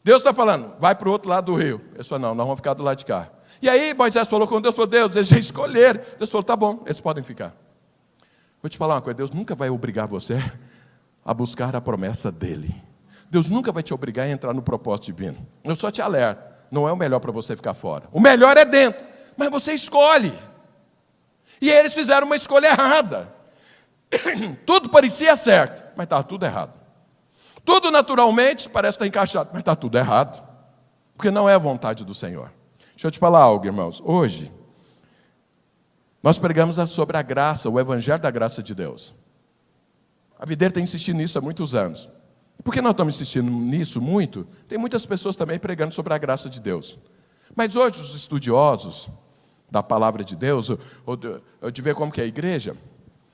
Deus está falando, vai para o outro lado do rio. Eles falaram, não, nós vamos ficar do lado de cá. E aí Moisés falou com Deus, falou, Deus, eles já escolheram. Deus falou, tá bom, eles podem ficar. Vou te falar uma coisa, Deus nunca vai obrigar você a buscar a promessa dele. Deus nunca vai te obrigar a entrar no propósito divino. Eu só te alerto, não é o melhor para você ficar fora. O melhor é dentro, mas você escolhe. E eles fizeram uma escolha errada. Tudo parecia certo, mas estava tudo errado. Tudo naturalmente parece estar encaixado, mas está tudo errado. Porque não é a vontade do Senhor. Deixa eu te falar algo, irmãos. Hoje, nós pregamos sobre a graça, o evangelho da graça de Deus. A videira tem insistido nisso há muitos anos. Por que nós estamos insistindo nisso muito? Tem muitas pessoas também pregando sobre a graça de Deus. Mas hoje os estudiosos da palavra de Deus, ou de ver como que é a igreja,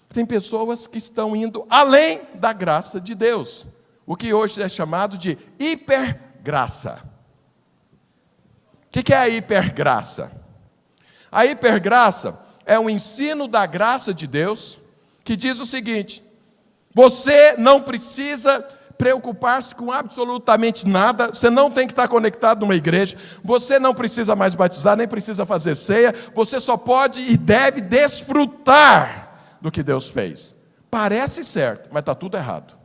tem pessoas que estão indo além da graça de Deus. O que hoje é chamado de hipergraça. O que é a hipergraça? A hipergraça é um ensino da graça de Deus que diz o seguinte: você não precisa preocupar-se com absolutamente nada, você não tem que estar conectado numa igreja, você não precisa mais batizar, nem precisa fazer ceia, você só pode e deve desfrutar do que Deus fez. Parece certo, mas está tudo errado.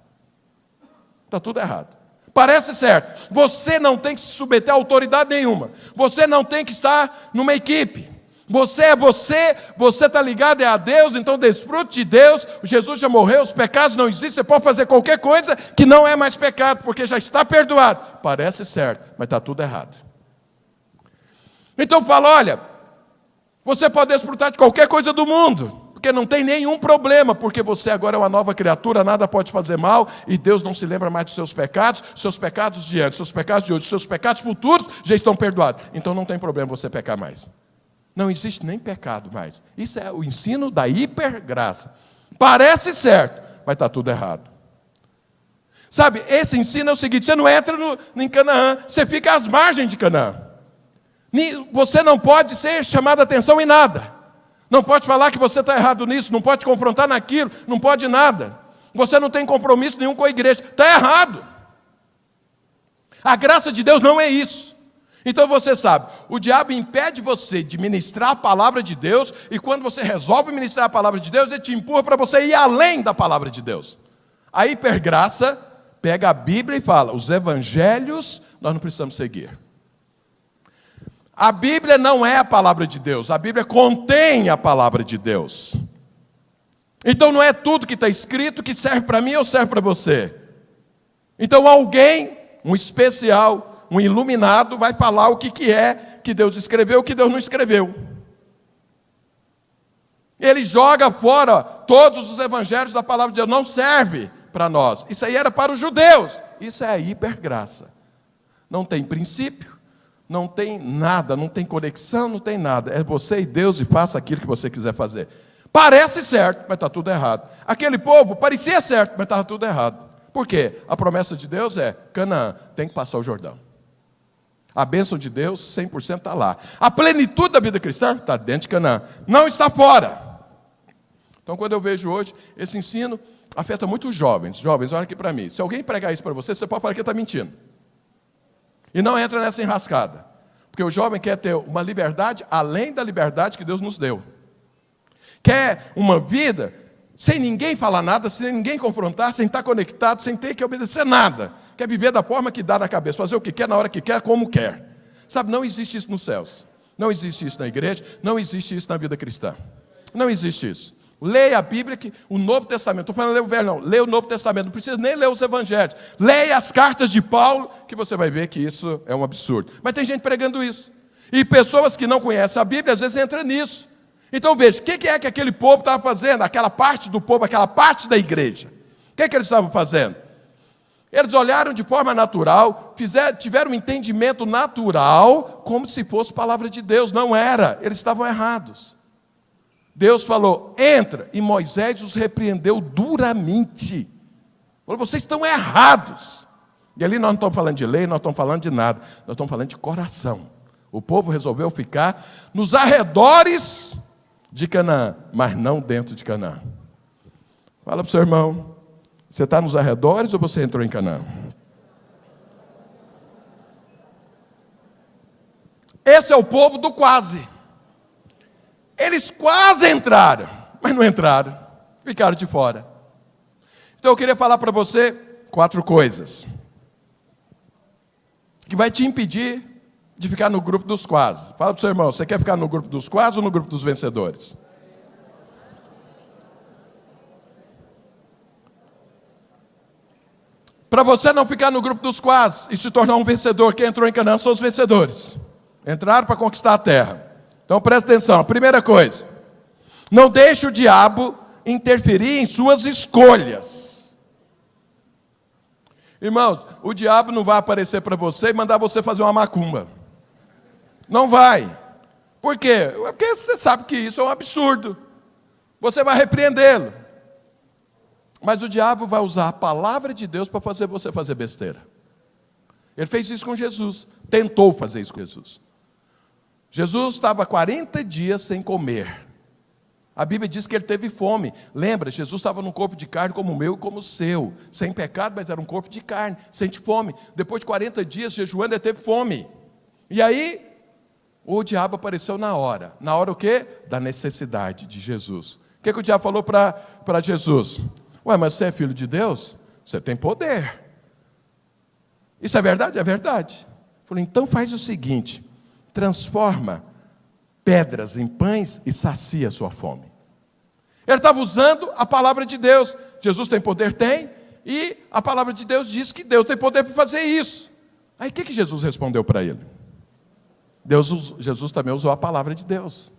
Está tudo errado. Parece certo, você não tem que se submeter a autoridade nenhuma, você não tem que estar numa equipe. Você é você está ligado a Deus, então desfrute de Deus. Jesus já morreu, os pecados não existem, você pode fazer qualquer coisa que não é mais pecado, porque já está perdoado. Parece certo, mas está tudo errado. Então fala, olha, você pode desfrutar de qualquer coisa do mundo, porque não tem nenhum problema, porque você agora é uma nova criatura, nada pode fazer mal, e Deus não se lembra mais dos seus pecados de antes, seus pecados de hoje, seus pecados futuros já estão perdoados. Então não tem problema você pecar mais. Não existe nem pecado mais. Isso é o ensino da hipergraça. Parece certo, mas está tudo errado. Sabe, esse ensino é o seguinte: você não entra em Canaã, você fica às margens de Canaã. Você não pode ser chamado a atenção em nada. Não pode falar que você está errado nisso, não pode confrontar naquilo, não pode nada. Você não tem compromisso nenhum com a igreja. Está errado. A graça de Deus não é isso. Então você sabe, o diabo impede você de ministrar a palavra de Deus, e quando você resolve ministrar a palavra de Deus, ele te empurra para você ir além da palavra de Deus. A hipergraça pega a Bíblia e fala, os evangelhos nós não precisamos seguir. A Bíblia não é a palavra de Deus, a Bíblia contém a palavra de Deus. Então não é tudo que está escrito que serve para mim ou serve para você. Então alguém, um especial, um iluminado, vai falar o que é que Deus escreveu, o que Deus não escreveu. Ele joga fora todos os evangelhos da palavra de Deus, não serve para nós. Isso aí era para os judeus. Isso é a hipergraça. Não tem princípio, não tem nada, não tem conexão, não tem nada. É você e Deus, e faça aquilo que você quiser fazer. Parece certo, mas está tudo errado. Aquele povo parecia certo, mas estava tudo errado. Por quê? A promessa de Deus é, Canaã, tem que passar o Jordão. A bênção de Deus, 100% está lá. A plenitude da vida cristã está dentro de Canaã, não está fora. Então, quando eu vejo hoje, esse ensino afeta muito os jovens. Jovens, olha aqui para mim. Se alguém pregar isso para você, você pode falar que está mentindo. E não entra nessa enrascada. Porque o jovem quer ter uma liberdade além da liberdade que Deus nos deu. Quer uma vida sem ninguém falar nada, sem ninguém confrontar, sem estar conectado, sem ter que obedecer nada. Quer viver da forma que dá na cabeça, fazer o que quer, na hora que quer, como quer. Sabe, não existe isso nos céus. Não existe isso na igreja, não existe isso na vida cristã. Não existe isso. Leia a Bíblia, o Novo Testamento. Estou falando ler o Velho, não. Leia o Novo Testamento, não precisa nem ler os Evangelhos. Leia as cartas de Paulo, que você vai ver que isso é um absurdo. Mas tem gente pregando isso. E pessoas que não conhecem a Bíblia, às vezes entram nisso. Então veja, o que é que aquele povo estava fazendo? Aquela parte do povo, aquela parte da igreja. O que é que eles estavam fazendo? Eles olharam de forma natural, tiveram um entendimento natural, como se fosse palavra de Deus. Não era, eles estavam errados. Deus falou, entra, e Moisés os repreendeu duramente. Falou, vocês estão errados. E ali nós não estamos falando de lei, nós não estamos falando de nada, nós estamos falando de coração. O povo resolveu ficar nos arredores de Canaã, mas não dentro de Canaã. Fala para o seu irmão, você está nos arredores ou você entrou em Canaã? Esse é o povo do quase. Eles quase entraram, mas não entraram. ficaram de fora. Então eu queria falar para você 4 coisas que vai te impedir de ficar no grupo dos quase. Fala para o seu irmão, você quer ficar no grupo dos quase ou no grupo dos vencedores? Para você não ficar no grupo dos quase e se tornar um vencedor, quem entrou em Canaã são os vencedores. Entraram para conquistar a terra. Então presta atenção, a primeira coisa, não deixe o diabo interferir em suas escolhas. Irmãos, o diabo não vai aparecer para você e mandar você fazer uma macumba. Não vai. Por quê? Porque você sabe que isso é um absurdo. Você vai repreendê-lo. Mas o diabo vai usar a palavra de Deus para fazer você fazer besteira. Ele fez isso com Jesus. Tentou fazer isso com Jesus. Jesus estava 40 dias sem comer. A Bíblia diz que ele teve fome. Lembra, Jesus estava num corpo de carne como o meu e como o seu. Sem pecado, mas era um corpo de carne. Sente fome. Depois de 40 dias jejuando, ele teve fome. E aí, o diabo apareceu na hora. Na hora o quê? Da necessidade de Jesus. O que o diabo falou para Jesus? Ué, mas você é filho de Deus? Você tem poder. Isso é verdade? É verdade. Falei, então faz o seguinte, transforma pedras em pães e sacia a sua fome. Ele estava usando a palavra de Deus. Jesus tem poder? Tem. E a palavra de Deus diz que Deus tem poder para fazer isso. Aí o que Jesus respondeu para ele? Jesus também usou a palavra de Deus.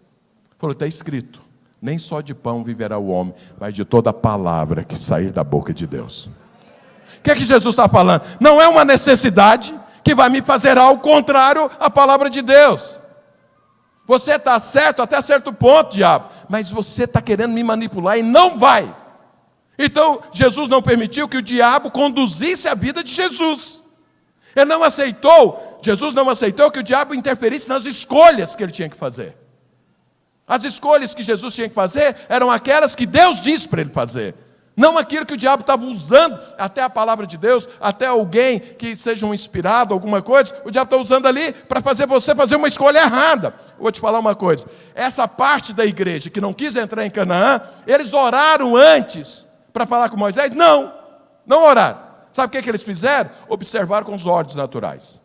Falou, está escrito, nem só de pão viverá o homem, mas de toda a palavra que sair da boca de Deus. O que Jesus está falando? Não é uma necessidade que vai me fazer algo contrário à palavra de Deus. Você está certo até certo ponto, diabo, mas você está querendo me manipular e não vai. Então, Jesus não permitiu que o diabo conduzisse a vida de Jesus. Jesus não aceitou que o diabo interferisse nas escolhas que ele tinha que fazer. As escolhas que Jesus tinha que fazer eram aquelas que Deus disse para ele fazer. Não aquilo que o diabo estava usando, até a palavra de Deus, até alguém que seja um inspirado, alguma coisa, o diabo está usando ali para fazer você fazer uma escolha errada. Vou te falar uma coisa, essa parte da igreja que não quis entrar em Canaã, eles oraram antes para falar com Moisés? Não oraram. Sabe o que eles fizeram? Observaram com os olhos naturais.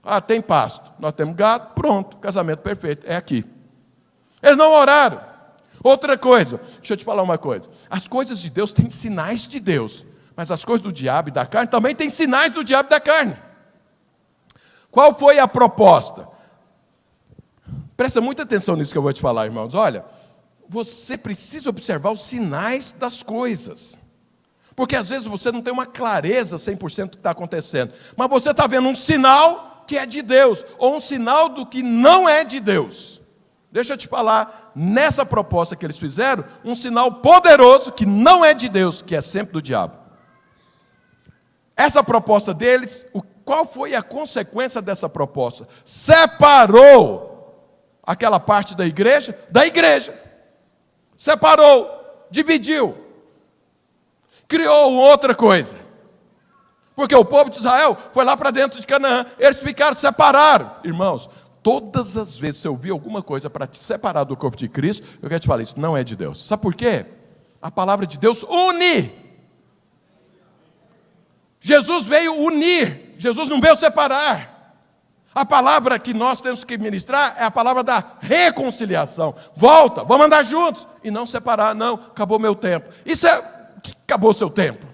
Ah, tem pasto, nós temos gado, pronto, casamento perfeito, é aqui. Eles não oraram. Outra coisa, deixa eu te falar uma coisa. As coisas de Deus têm sinais de Deus, mas as coisas do diabo e da carne também têm sinais do diabo e da carne. Qual foi a proposta? Presta muita atenção nisso que eu vou te falar, irmãos. Olha, você precisa observar os sinais das coisas. Porque às vezes você não tem uma clareza 100% do que está acontecendo, mas você está vendo um sinal que é de Deus, ou um sinal do que não é de Deus. Deixa eu te falar, nessa proposta que eles fizeram, um sinal poderoso que não é de Deus, que é sempre do diabo. Essa proposta deles, qual foi a consequência dessa proposta? Separou aquela parte da igreja. Separou, dividiu. Criou outra coisa. Porque o povo de Israel foi lá para dentro de Canaã, eles ficaram separados. Irmãos, todas as vezes que você ouvir alguma coisa para te separar do corpo de Cristo, eu quero te falar, isso não é de Deus. Sabe por quê? A palavra de Deus une. Jesus veio unir, Jesus não veio separar. A palavra que nós temos que ministrar é a palavra da reconciliação. Volta, vamos andar juntos. E não separar, não, acabou meu tempo. Acabou seu tempo.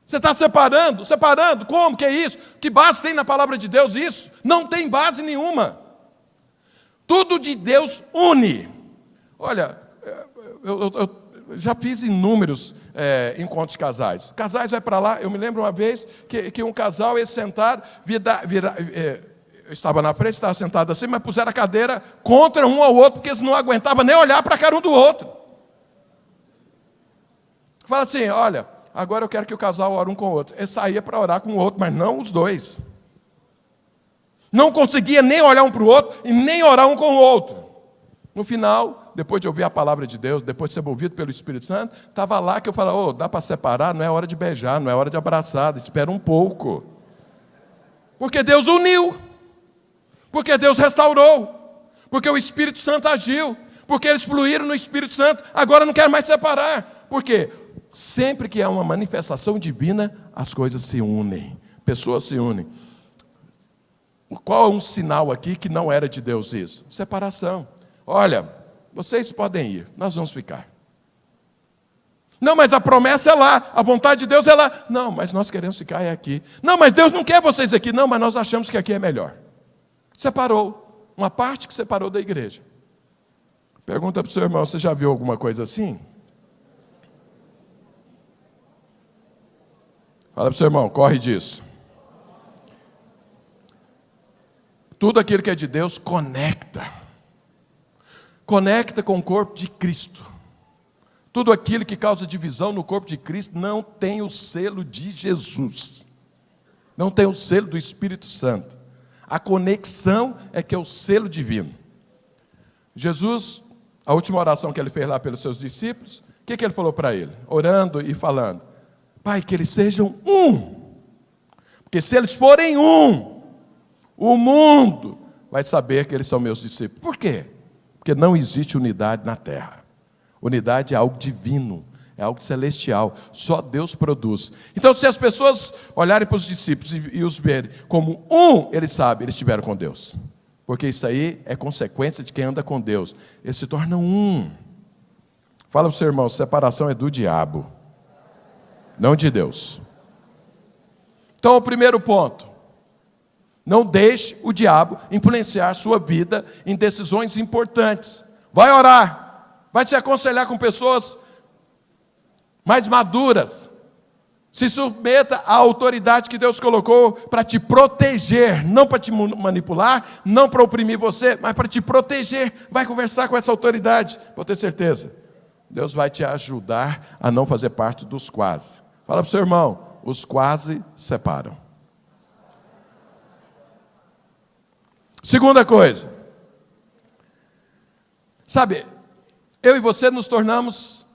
Você está separando, como que é isso? Que base tem na palavra de Deus isso? Não tem base nenhuma. Tudo de Deus une. Olha, eu já fiz inúmeros encontros de casais. Casais vai para lá, eu me lembro uma vez que um casal ia sentar, eu estava na frente, estava sentado assim, mas puseram a cadeira contra um ao outro, porque eles não aguentavam nem olhar para a cara um do outro. Fala assim, olha, agora eu quero que o casal ore um com o outro. Ele saía para orar com o outro, mas não os dois. Não conseguia nem olhar um para o outro e nem orar um com o outro. No final, depois de ouvir a palavra de Deus, depois de ser movido pelo Espírito Santo, estava lá que eu falei, dá para separar, não é hora de beijar, não é hora de abraçar, espera um pouco. Porque Deus uniu. Porque Deus restaurou. Porque o Espírito Santo agiu. Porque eles fluíram no Espírito Santo, agora não querem mais separar. Por quê? Sempre que há uma manifestação divina, as coisas se unem, pessoas se unem. Qual é um sinal aqui que não era de Deus isso? Separação. Olha, vocês podem ir, nós vamos ficar. Não, mas a promessa é lá, a vontade de Deus é lá. Não, mas nós queremos ficar aqui. Não, mas Deus não quer vocês aqui. Não, mas nós achamos que aqui é melhor. Separou, uma parte que separou da igreja. Pergunta para o seu irmão, você já viu alguma coisa assim? Fala para o seu irmão, corre disso. Tudo aquilo que é de Deus conecta. Conecta com o corpo de Cristo. Tudo aquilo que causa divisão no corpo de Cristo não tem o selo de Jesus. Não tem o selo do Espírito Santo. A conexão é que é o selo divino. Jesus, a última oração que ele fez lá pelos seus discípulos, o que ele falou para ele? Orando e falando: Pai, que eles sejam um. Porque se eles forem um, o mundo vai saber que eles são meus discípulos. Por quê? Porque não existe unidade na terra. Unidade é algo divino, é algo celestial, só Deus produz. Então, se as pessoas olharem para os discípulos e os verem como um, eles sabem, eles estiveram com Deus. Porque isso aí é consequência de quem anda com Deus. Eles se tornam um. Fala para o seu irmão, separação é do diabo, não de Deus. Então, o primeiro ponto: não deixe o diabo influenciar a sua vida em decisões importantes. Vai orar. Vai se aconselhar com pessoas mais maduras. Se submeta à autoridade que Deus colocou para te proteger, não para te manipular, não para oprimir você, mas para te proteger. Vai conversar com essa autoridade, pode ter certeza. Deus vai te ajudar a não fazer parte dos quase. Fala para o seu irmão, os quase separam. Segunda coisa, sabe, eu e você nos tornamos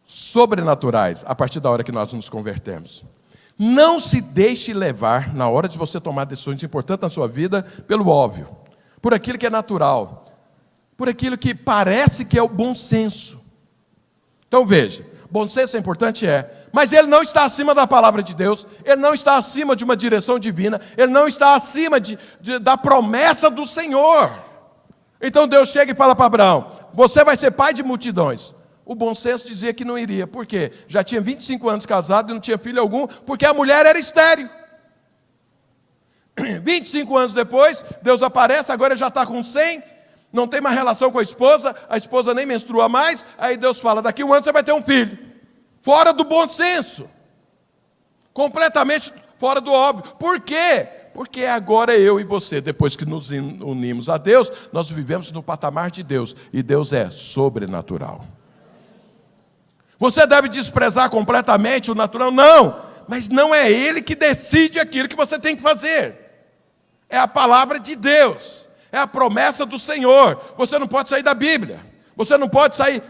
sobrenaturais a partir da hora que nós nos convertemos. Não se deixe levar, na hora de você tomar decisões importantes na sua vida, pelo óbvio, por aquilo que é natural, por aquilo que parece que é o bom senso. Então veja, bom senso é importante, mas ele não está acima da palavra de Deus, ele não está acima de uma direção divina, ele não está acima da promessa do Senhor. Então Deus chega e fala para Abraão: você vai ser pai de multidões. O bom senso dizia que não iria. Por quê? Já tinha 25 anos casado e não tinha filho algum, porque a mulher era estéril. 25 anos depois, Deus aparece, agora ele já está com 100, não tem mais relação com a esposa nem menstrua mais, aí Deus fala: daqui a um ano você vai ter um filho. Fora do bom senso. Completamente fora do óbvio. Por quê? Porque agora eu e você, depois que nos unimos a Deus, nós vivemos no patamar de Deus, e Deus é sobrenatural. Você deve desprezar completamente o natural? Não, mas não é Ele que decide aquilo que você tem que fazer. É a palavra de Deus, é a promessa do Senhor. Você não pode sair da Bíblia, você não pode sair.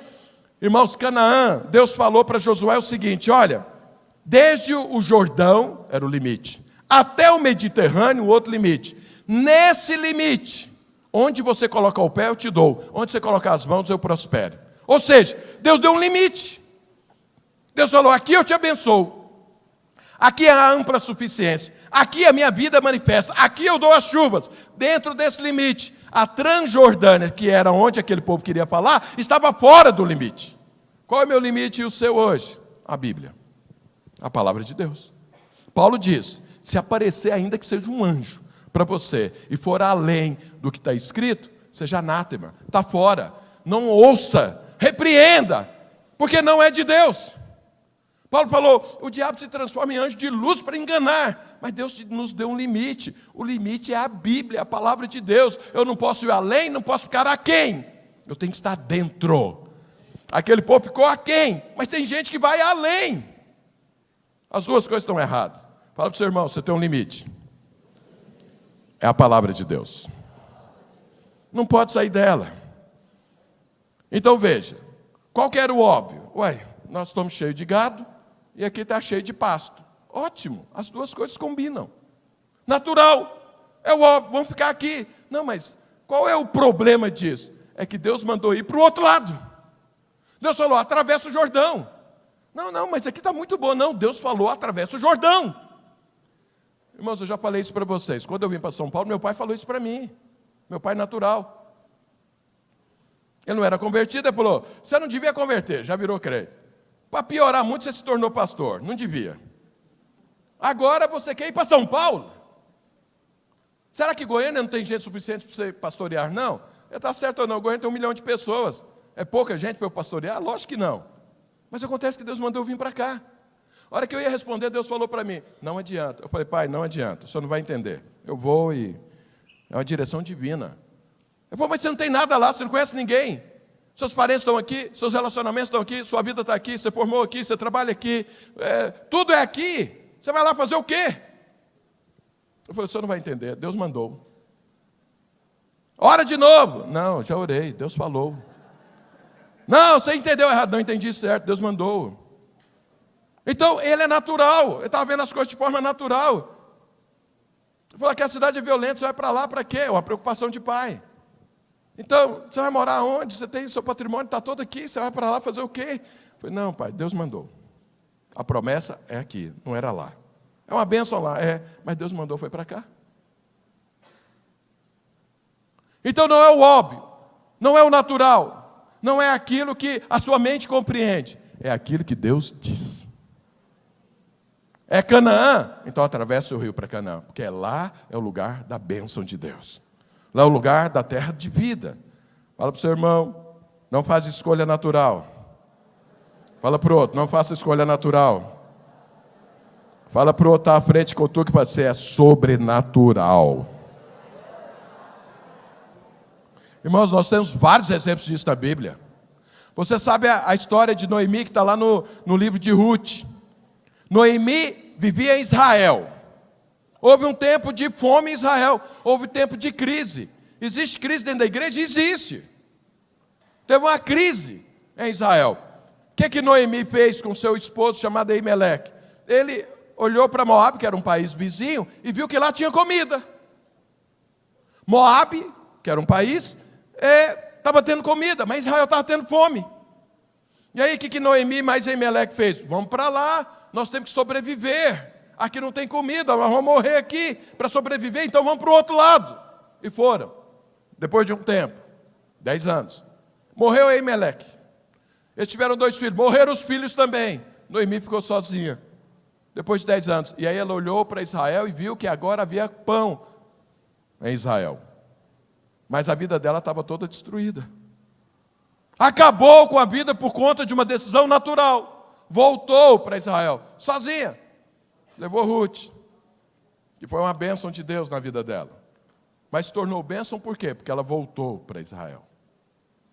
Irmãos, Canaã, Deus falou para Josué o seguinte: olha, desde o Jordão, era o limite, até o Mediterrâneo, o outro limite. Nesse limite, onde você colocar o pé, eu te dou. Onde você colocar as mãos, eu prospero. Ou seja, Deus deu um limite. Deus falou: aqui eu te abençoo. Aqui é a ampla suficiência. Aqui a minha vida manifesta. Aqui eu dou as chuvas. Dentro desse limite, a Transjordânia, que era onde aquele povo queria falar, estava fora do limite. Qual é o meu limite e o seu hoje? A Bíblia. A palavra de Deus. Paulo diz: se aparecer ainda que seja um anjo para você e for além do que está escrito, seja anátema, está fora, não ouça, repreenda, porque não é de Deus. Paulo falou: o diabo se transforma em anjo de luz para enganar, mas Deus nos deu um limite. O limite é a Bíblia, a palavra de Deus. Eu não posso ir além, não posso ficar aquém, eu tenho que estar dentro. Aquele povo ficou aquém, mas tem gente que vai além. As duas coisas estão erradas. Fala para o seu irmão: você tem um limite. É a palavra de Deus. Não pode sair dela. Então veja, qual que era o óbvio? Nós estamos cheios de gado e aqui está cheio de pasto. Ótimo, as duas coisas combinam. Natural, é o óbvio, vamos ficar aqui. Não, mas qual é o problema disso? é que Deus mandou ir para o outro lado. Deus falou, atravessa o Jordão. Não, mas aqui está muito bom. Não, Deus falou, atravessa o Jordão. Irmãos, eu já falei isso para vocês. Quando eu vim para São Paulo, meu pai falou isso para mim. Meu pai natural. Ele não era convertido, ele falou, você não devia converter, já virou crente. Para piorar muito, você se tornou pastor. Não devia. Agora você quer ir para São Paulo? Será que Goiânia não tem gente suficiente para você pastorear? Não. Está certo ou não? Goiânia tem 1 milhão de pessoas. É pouca gente para eu pastorear? Lógico que não. Mas acontece que Deus mandou eu vir para cá. A hora que eu ia responder, Deus falou para mim, não adianta. Eu falei, pai, não adianta, o senhor não vai entender. Eu vou e... é uma direção divina. Eu falei, mas você não tem nada lá, você não conhece ninguém. Seus parentes estão aqui, seus relacionamentos estão aqui, sua vida está aqui, você formou aqui, você trabalha aqui. Tudo é aqui. Você vai lá fazer o quê? Eu falei, o senhor não vai entender, Deus mandou. Ora de novo. Não, já orei, Deus falou. Não, você entendeu errado. Não entendi certo, Deus mandou. Então, ele é natural. Ele estava vendo as coisas de forma natural. Ele falou que a cidade é violenta, você vai para lá para quê? É uma preocupação de pai. Então, você vai morar onde? Você tem seu patrimônio, está todo aqui, você vai para lá fazer o quê? Eu falei, não, pai, Deus mandou. A promessa é aqui, não era lá. É uma bênção lá, mas Deus mandou, foi para cá. Então não é o óbvio, não é o natural, não é aquilo que a sua mente compreende, é aquilo que Deus diz. É Canaã, então atravessa o rio para Canaã, porque lá é o lugar da bênção de Deus. Lá é o lugar da terra de vida. Fala para o seu irmão, não faz escolha natural. Fala para o outro, não faça escolha natural. Fala para o outro, está à frente com tu que você é sobrenatural. Irmãos, nós temos vários exemplos disso na Bíblia. Você sabe a história de Noemi, que está lá no livro de Ruth. Noemi vivia em Israel. Houve um tempo de fome em Israel. Houve um tempo de crise. Existe crise dentro da igreja? Existe. Teve uma crise em Israel. O que Noemi fez com seu esposo chamado Elimeleque? Ele olhou para Moabe, que era um país vizinho, e viu que lá tinha comida. Moabe, que era um país, estava tendo comida, mas Israel estava tendo fome. E aí o que Noemi mais Elimeleque fez? Vamos para lá, nós temos que sobreviver. Aqui não tem comida, nós vamos morrer aqui para sobreviver, então vamos para o outro lado. E foram. Depois de um tempo, 10 anos, morreu Elimeleque. Eles tiveram 2 filhos, morreram os filhos também. Noemi ficou sozinha, depois de 10 anos. E aí ela olhou para Israel e viu que agora havia pão em Israel. Mas a vida dela estava toda destruída. Acabou com a vida por conta de uma decisão natural. Voltou para Israel, sozinha. Levou Ruth, que foi uma bênção de Deus na vida dela. Mas se tornou bênção por quê? Porque ela voltou para Israel.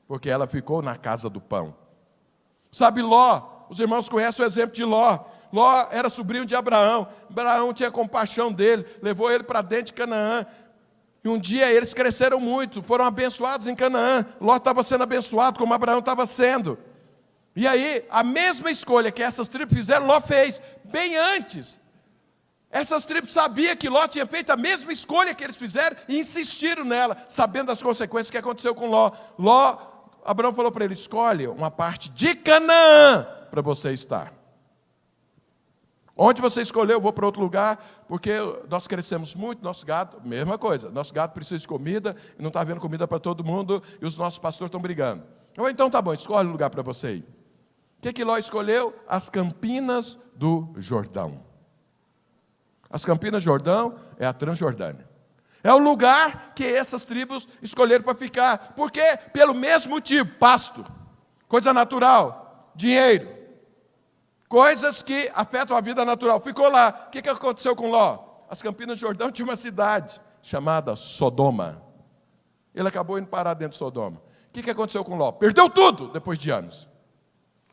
Porque ela ficou na casa do pão. Sabe Ló? Os irmãos conhecem o exemplo de Ló. Ló era sobrinho de Abraão. Abraão tinha compaixão dele, levou ele para dentro de Canaã. E um dia eles cresceram muito, foram abençoados em Canaã. Ló estava sendo abençoado como Abraão estava sendo. E aí, a mesma escolha que essas tribos fizeram, Ló fez, bem antes. Essas tribos sabiam que Ló tinha feito a mesma escolha que eles fizeram e insistiram nela, sabendo das consequências que aconteceu com Ló. Abraão falou para ele, escolhe uma parte de Canaã para você estar. Onde você escolheu, eu vou para outro lugar, porque nós crescemos muito, nosso gado, mesma coisa, nosso gado precisa de comida, e não está havendo comida para todo mundo, e os nossos pastores estão brigando. Então tá bom, escolhe um lugar para você ir. O que Ló escolheu? As Campinas do Jordão. As Campinas do Jordão é a Transjordânia. É o lugar que essas tribos escolheram para ficar. Por quê? Pelo mesmo motivo, pasto, coisa natural, dinheiro, coisas que afetam a vida natural. Ficou lá. O que aconteceu com Ló? As Campinas do Jordão tinha uma cidade chamada Sodoma. Ele acabou indo parar dentro de Sodoma. O que aconteceu com Ló? Perdeu tudo depois de anos.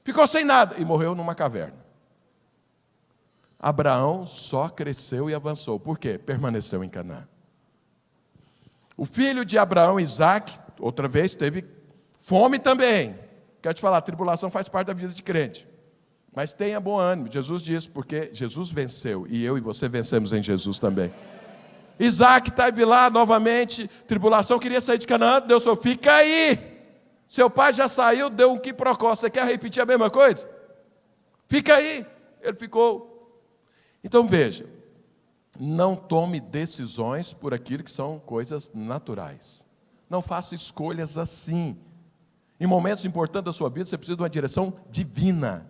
Ficou sem nada e morreu numa caverna. Abraão só cresceu e avançou. Por quê? Permaneceu em Canaã. O filho de Abraão, Isaac, outra vez teve fome também. Quero te falar, a tribulação faz parte da vida de crente. Mas tenha bom ânimo, Jesus disse, porque Jesus venceu. E eu e você vencemos em Jesus também. Isaac esteve lá novamente, tribulação, queria sair de Canaã. Deus falou, fica aí. Seu pai já saiu, deu um quiprocó. Você quer repetir a mesma coisa? Fica aí. Ele ficou. Então veja, não tome decisões por aquilo que são coisas naturais. Não faça escolhas assim. Em momentos importantes da sua vida, você precisa de uma direção divina.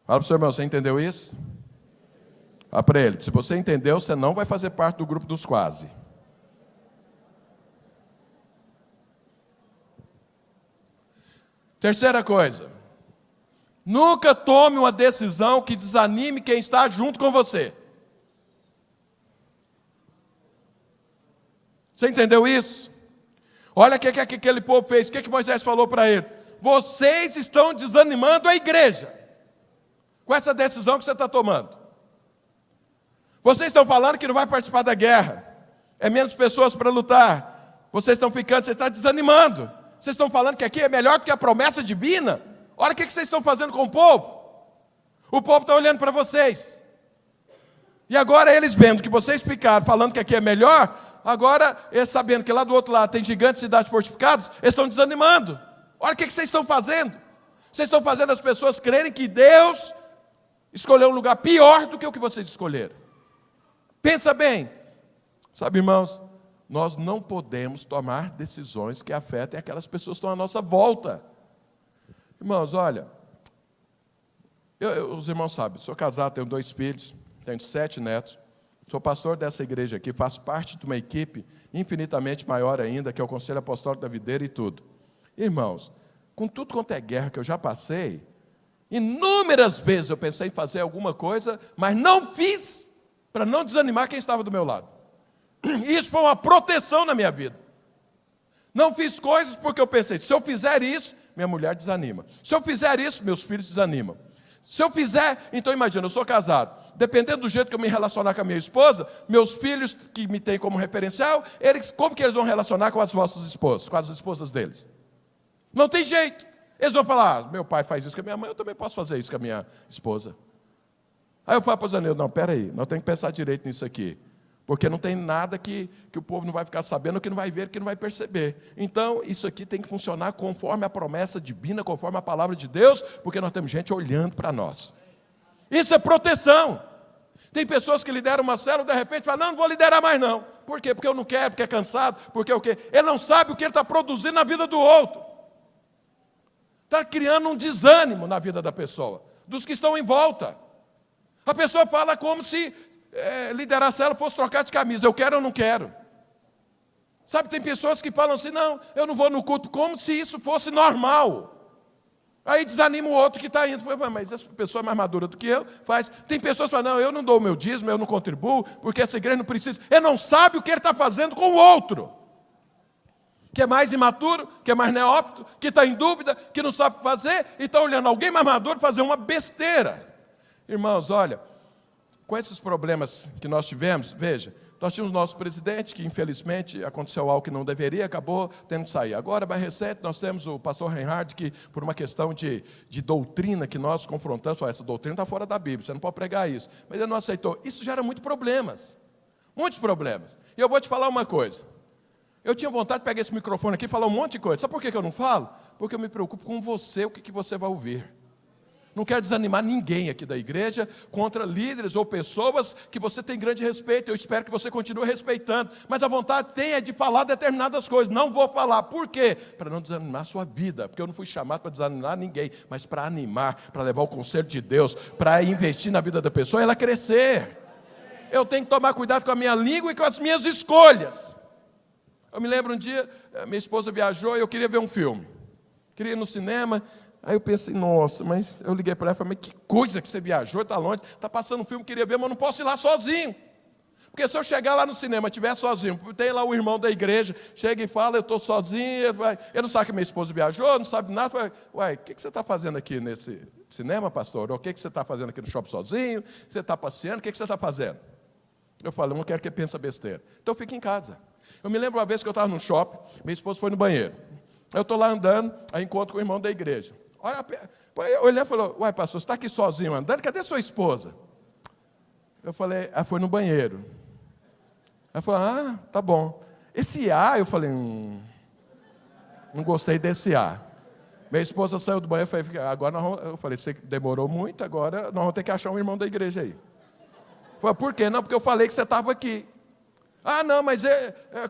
Fala para o seu irmão, você entendeu isso? Fala para ele, se você entendeu, você não vai fazer parte do grupo dos quase. Terceira coisa, nunca tome uma decisão que desanime quem está junto com você. Você entendeu isso? Olha o que aquele povo fez, o que Moisés falou para ele? Vocês estão desanimando a igreja com essa decisão que você está tomando. Vocês estão falando que não vai participar da guerra, é menos pessoas para lutar. Vocês estão ficando, você está desanimando. Vocês estão falando que aqui é melhor do que a promessa divina. Olha o que vocês estão fazendo com o povo. O povo está olhando para vocês. E agora eles vendo que vocês ficaram falando que aqui é melhor, agora eles sabendo que lá do outro lado tem gigantes e cidades fortificadas, eles estão desanimando. Olha o que vocês estão fazendo. Vocês estão fazendo as pessoas crerem que Deus escolheu um lugar pior do que o que vocês escolheram. Pensa bem. Sabe, irmãos, nós não podemos tomar decisões que afetem aquelas pessoas que estão à nossa volta. Irmãos, olha, os irmãos sabem, sou casado, tenho 2 filhos, tenho 7 netos, sou pastor dessa igreja aqui, faço parte de uma equipe infinitamente maior ainda, que é o Conselho Apostólico da Videira e tudo. Irmãos, com tudo quanto é guerra que eu já passei, inúmeras vezes eu pensei em fazer alguma coisa, mas não fiz para não desanimar quem estava do meu lado. Isso foi uma proteção na minha vida. Não fiz coisas porque eu pensei, se eu fizer isso, minha mulher desanima. Se eu fizer isso, meus filhos desanimam. Se eu fizer, então imagina, eu sou casado. Dependendo do jeito que eu me relacionar com a minha esposa, meus filhos que me têm como referencial, como que eles vão relacionar com as vossas esposas, com as esposas deles? Não tem jeito. Eles vão falar, meu pai faz isso com a minha mãe, eu também posso fazer isso com a minha esposa. Aí eu falo para o Zanildo, não, peraí, nós temos que pensar direito nisso aqui. Porque não tem nada que o povo não vai ficar sabendo, que não vai ver, que não vai perceber. Então, isso aqui tem que funcionar conforme a promessa divina, conforme a palavra de Deus, porque nós temos gente olhando para nós. Isso é proteção. Tem pessoas que lideram uma célula, de repente falam, não vou liderar mais não. Por quê? Porque eu não quero, porque é cansado, porque o quê? Ele não sabe o que ele está produzindo na vida do outro. Está criando um desânimo na vida da pessoa, dos que estão em volta. A pessoa fala como se liderar a célula fosse trocar de camisa. Eu quero ou não quero? Sabe, tem pessoas que falam assim, não, eu não vou no culto, como se isso fosse normal. Aí desanima o outro que está indo. Mas essa pessoa é mais madura do que eu, faz. Tem pessoas que falam, não, eu não dou o meu dízimo, eu não contribuo, porque essa igreja não precisa. Ele não sabe o que ele está fazendo com o outro. Que é mais imaturo, que é mais neófito, que está em dúvida, que não sabe o que fazer, e está olhando alguém mais maduro fazer uma besteira. Irmãos, olha, com esses problemas que nós tivemos, veja, nós tínhamos nosso presidente, que infelizmente aconteceu algo que não deveria, acabou tendo que sair. Agora, mais recente, nós temos o pastor Reinhard, que por uma questão de doutrina que nós confrontamos, essa doutrina está fora da Bíblia, você não pode pregar isso. Mas ele não aceitou. Isso gera muitos problemas. Muitos problemas. E eu vou te falar uma coisa. Eu tinha vontade de pegar esse microfone aqui e falar um monte de coisa. Sabe por que eu não falo? Porque eu me preocupo com você, o que você vai ouvir. Não quero desanimar ninguém aqui da igreja contra líderes ou pessoas que você tem grande respeito. Eu espero que você continue respeitando. Mas a vontade tem é de falar determinadas coisas. Não vou falar. Por quê? Para não desanimar a sua vida. Porque eu não fui chamado para desanimar ninguém, mas para animar, para levar o conselho de Deus, para investir na vida da pessoa e ela crescer. Eu tenho que tomar cuidado com a minha língua e com as minhas escolhas. Eu me lembro um dia, minha esposa viajou e eu queria ver um filme. Queria ir no cinema. Aí eu pensei, nossa, mas eu liguei para ela e falei, mas que coisa que você viajou, está longe, está passando um filme, queria ver, mas eu não posso ir lá sozinho. Porque se eu chegar lá no cinema, estiver sozinho, tem lá o irmão da igreja, chega e fala, eu estou sozinho, ele não sabe que minha esposa viajou, não sabe nada, fala, uai, o que você está fazendo aqui nesse cinema, pastor? Ou o que você está fazendo aqui no shopping sozinho? Você está passeando, o que você está fazendo? Eu falo, eu não quero que ele pense besteira. Então eu fico em casa. Eu me lembro uma vez que eu estava no shopping, minha esposa foi no banheiro. Eu estou lá andando, aí encontro com o irmão da igreja. Eu olhei e falou, uai, pastor, você está aqui sozinho andando? Cadê sua esposa? Eu falei, foi no banheiro. Ela falou, tá bom. Esse eu falei, Não gostei desse A. Minha esposa saiu do banheiro e falou, agora eu falei, você demorou muito, agora nós vamos ter que achar um irmão da igreja aí. Falei, por quê? Não, porque eu falei que você estava aqui. Ah, não, mas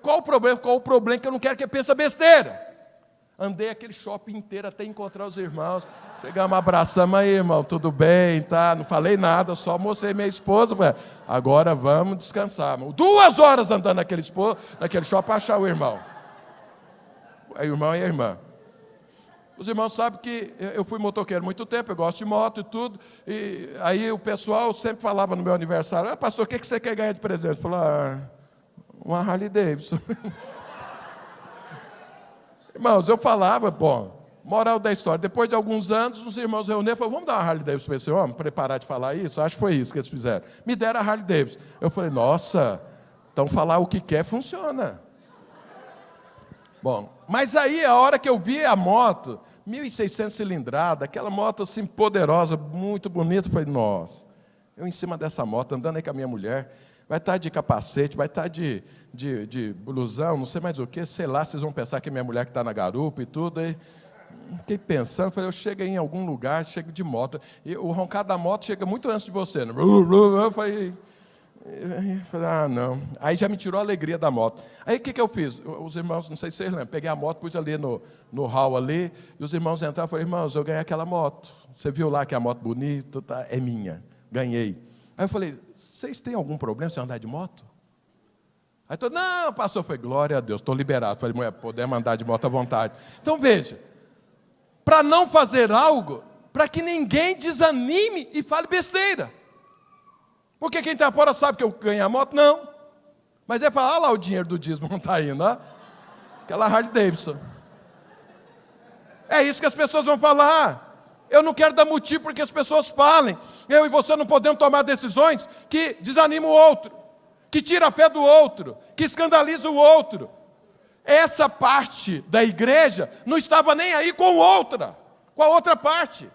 qual o problema? Qual o problema? Que eu não quero que pense besteira. Andei aquele shopping inteiro até encontrar os irmãos. Chegamos, abraçamos aí, irmão, tudo bem, tá? Não falei nada, só mostrei minha esposa. Falei, agora vamos descansar. 2 horas andando naquele shopping para achar o irmão. O irmão e a irmã. Os irmãos sabem que eu fui motoqueiro há muito tempo, eu gosto de moto e tudo. E aí o pessoal sempre falava no meu aniversário, pastor, o que você quer ganhar de presente? Eu falava, uma Harley Davidson. Irmãos, eu falava, bom, moral da história, depois de alguns anos, os irmãos reuniram e falaram, vamos dar uma Harley Davidson para esse homem, preparar de falar isso? Acho que foi isso que eles fizeram. Me deram a Harley Davidson. Eu falei, nossa, então falar o que quer funciona. Bom, mas aí a hora que eu vi a moto, 1.600 cilindrada, aquela moto assim poderosa, muito bonita, eu falei, nossa, eu em cima dessa moto, andando aí com a minha mulher, vai estar de capacete, vai estar de blusão, não sei mais o que, sei lá, vocês vão pensar que é minha mulher que está na garupa e tudo, aí fiquei pensando, falei, eu chego em algum lugar, chego de moto, e o roncar da moto chega muito antes de você, né? Eu falei, não. Aí já me tirou a alegria da moto. Aí o que eu fiz? Os irmãos, não sei se vocês lembram, peguei a moto, pus ali no hall ali, e os irmãos entraram e falaram, irmãos, eu ganhei aquela moto. Você viu lá que a moto bonita, tá? É minha, ganhei. Aí eu falei, vocês têm algum problema se eu andar de moto? Aí todo, não, pastor, foi glória a Deus, estou liberado. Falei, mulher, podemos andar de moto à vontade. Então veja, para não fazer algo, para que ninguém desanime e fale besteira. Porque quem está fora sabe que eu ganhei a moto? Não. Mas é falar, olha lá o dinheiro do dízimo não está indo, ó. Aquela Harley Davidson. É isso que as pessoas vão falar. Eu não quero dar motivo porque as pessoas falem. Eu e você não podemos tomar decisões que desanimam o outro, que tiram a fé do outro, que escandalizam o outro. Essa parte da igreja não estava nem aí com a outra parte.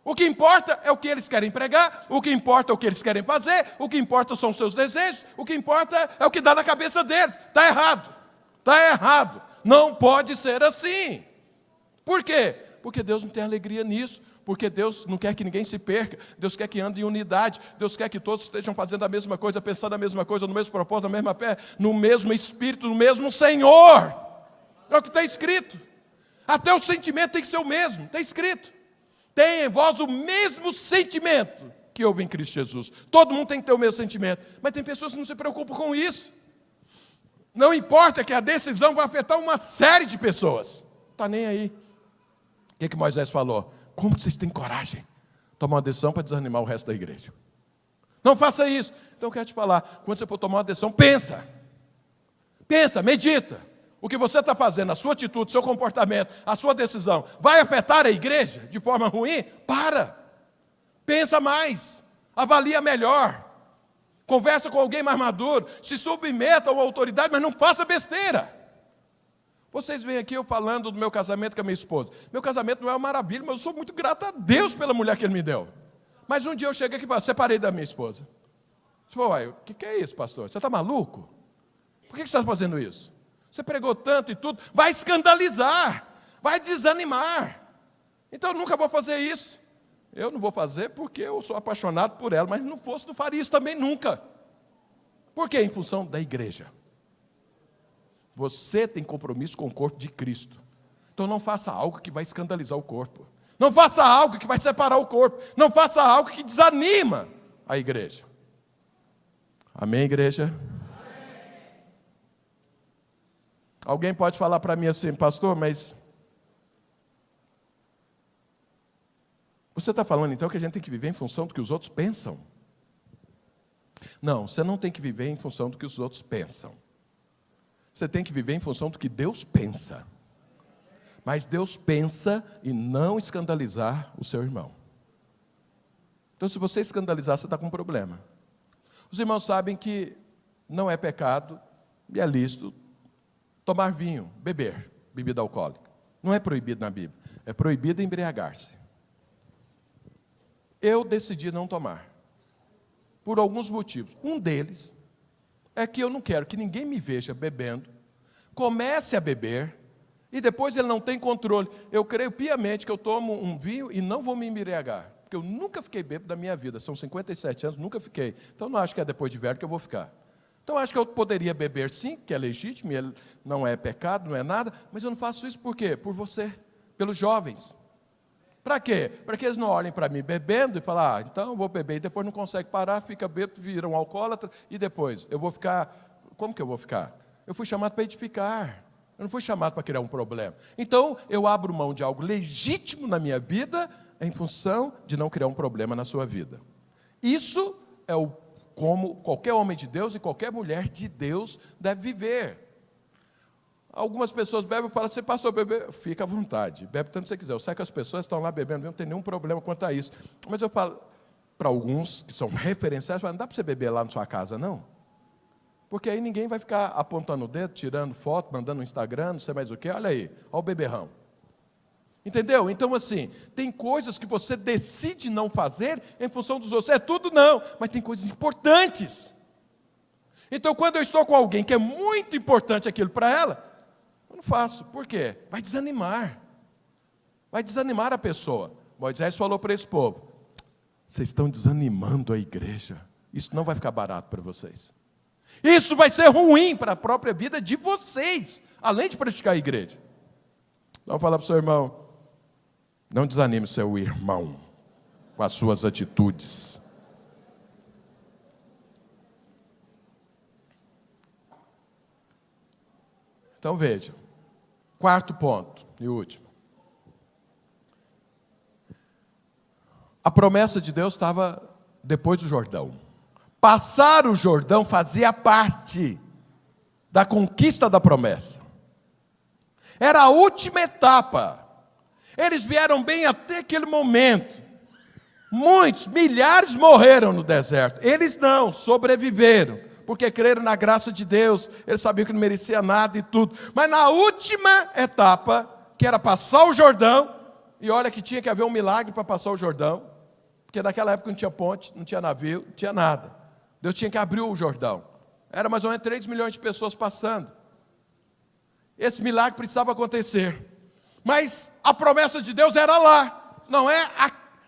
O que importa é o que eles querem pregar, o que importa é o que eles querem fazer, o que importa são os seus desejos, o que importa é o que dá na cabeça deles. Está errado, está errado. Não pode ser assim. Por quê? Porque Deus não tem alegria nisso, porque Deus não quer que ninguém se perca, Deus quer que ande em unidade, Deus quer que todos estejam fazendo a mesma coisa, pensando a mesma coisa, no mesmo propósito, na mesma fé, no mesmo Espírito, no mesmo Senhor. É o que está escrito. Até o sentimento tem que ser o mesmo, está escrito. Tem em vós o mesmo sentimento que houve em Cristo Jesus. Todo mundo tem que ter o mesmo sentimento. Mas tem pessoas que não se preocupam com isso. Não importa que a decisão vai afetar uma série de pessoas. Está nem aí. O que Moisés falou? Como vocês têm coragem de tomar uma decisão para desanimar o resto da igreja? Não faça isso. Então eu quero te falar, quando você for tomar uma decisão, pensa. Pensa, medita. O que você está fazendo, a sua atitude, o seu comportamento, a sua decisão, vai afetar a igreja de forma ruim? Para. Pensa mais. Avalia melhor. Conversa com alguém mais maduro. Se submeta a uma autoridade, mas não faça besteira. Vocês veem aqui eu falando do meu casamento com a minha esposa. Meu casamento não é uma maravilha, mas eu sou muito grato a Deus pela mulher que Ele me deu. Mas um dia eu cheguei aqui e falei, separei da minha esposa. Você falou, o que é isso, pastor? Você está maluco? Por que você está fazendo isso? Você pregou tanto e tudo, vai escandalizar, vai desanimar. Então eu nunca vou fazer isso. Eu não vou fazer porque eu sou apaixonado por ela, mas se não fosse, não faria isso também nunca. Por quê? Em função da igreja. Você tem compromisso com o corpo de Cristo. Então não faça algo que vai escandalizar o corpo. Não faça algo que vai separar o corpo. Não faça algo que desanima a igreja. Amém, igreja? Alguém pode falar para mim assim, pastor, mas você está falando então que a gente tem que viver em função do que os outros pensam? Não, você não tem que viver em função do que os outros pensam. Você tem que viver em função do que Deus pensa. Mas Deus pensa em não escandalizar o seu irmão. Então, se você escandalizar, você está com um problema. Os irmãos sabem que não é pecado e é lícito tomar vinho, beber bebida alcoólica. Não é proibido na Bíblia. É proibido embriagar-se. Eu decidi não tomar. Por alguns motivos. Um deles é que eu não quero que ninguém me veja bebendo, comece a beber E depois ele não tem controle. Eu creio piamente que eu tomo um vinho e não vou me embriagar. Porque eu nunca fiquei bêbado da minha vida. São 57 anos, nunca fiquei. Então não acho que é depois de velho que eu vou ficar. Então acho que eu poderia beber sim, que é legítimo, não é pecado, não é nada. Mas eu não faço isso por quê? Por você, pelos jovens. Para quê? Para que eles não olhem para mim bebendo e falem, então eu vou beber. E depois não consegue parar, fica bêbado, vira um alcoólatra. E depois, eu vou ficar... Como que eu vou ficar? Eu fui chamado para edificar. Eu não fui chamado para criar um problema. Então, eu abro mão de algo legítimo na minha vida em função de não criar um problema na sua vida. Isso é como qualquer homem de Deus e qualquer mulher de Deus deve viver. Algumas pessoas bebem e falam, você passou a beber? Fica à vontade, bebe tanto você quiser. Eu sei que as pessoas estão lá bebendo, não tem nenhum problema quanto a isso. Mas eu falo para alguns que são referenciais, não dá para você beber lá na sua casa, não? Porque aí ninguém vai ficar apontando o dedo, tirando foto, mandando no Instagram, não sei mais o quê. Olha aí, olha o beberrão. Entendeu? Então, assim, tem coisas que você decide não fazer em função dos outros. É tudo não, mas tem coisas importantes. Então, quando eu estou com alguém que é muito importante aquilo para ela, eu não faço. Por quê? Vai desanimar. Vai desanimar a pessoa. Moisés falou para esse povo, vocês estão desanimando a igreja. Isso não vai ficar barato para vocês. Isso vai ser ruim para a própria vida de vocês, além de praticar a igreja. Então, fala para o seu irmão, não desanime seu irmão com as suas atitudes. Então veja, quarto ponto e último. A promessa de Deus estava depois do Jordão. Passar o Jordão fazia parte da conquista da promessa. Era a última etapa. Eles vieram bem até aquele momento. Muitos, milhares morreram no deserto. Eles não, sobreviveram, porque creram na graça de Deus. Eles sabiam que não merecia nada e tudo. Mas na última etapa, que era passar o Jordão, e olha que tinha que haver um milagre para passar o Jordão, porque naquela época não tinha ponte, não tinha navio, não tinha nada. Deus tinha que abrir o Jordão. Era mais ou menos 3 milhões de pessoas passando. Esse milagre precisava acontecer. Mas a promessa de Deus era lá. Não é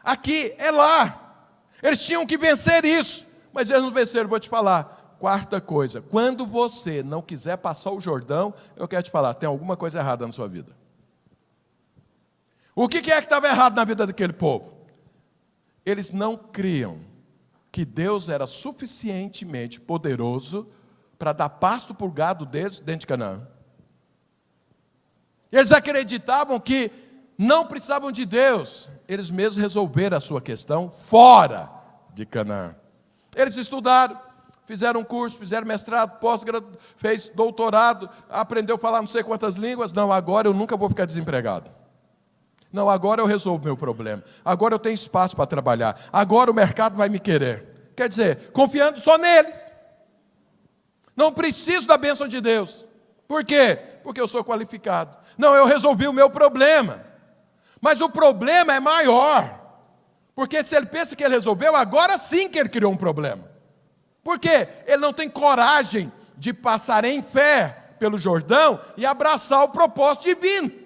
aqui, é lá. Eles tinham que vencer isso. Mas eles não venceram, vou te falar. Quarta coisa, quando você não quiser passar o Jordão, eu quero te falar, tem alguma coisa errada na sua vida. O que é que estava errado na vida daquele povo? Eles não criam que Deus era suficientemente poderoso para dar pasto para o gado deles dentro de Canaã. Eles acreditavam que não precisavam de Deus, eles mesmos resolveram a sua questão fora de Canaã. Eles estudaram, fizeram curso, fizeram mestrado, pós-graduação, fez doutorado, aprendeu a falar não sei quantas línguas. Não, agora eu nunca vou ficar desempregado. Não, agora eu resolvo meu problema. Agora eu tenho espaço para trabalhar. Agora o mercado vai me querer. Quer dizer, confiando só neles. Não preciso da bênção de Deus. Por quê? Porque eu sou qualificado. Não, eu resolvi o meu problema. Mas o problema é maior. Porque se ele pensa que ele resolveu, agora sim que ele criou um problema. Por quê? Ele não tem coragem de passar em fé pelo Jordão e abraçar o propósito divino.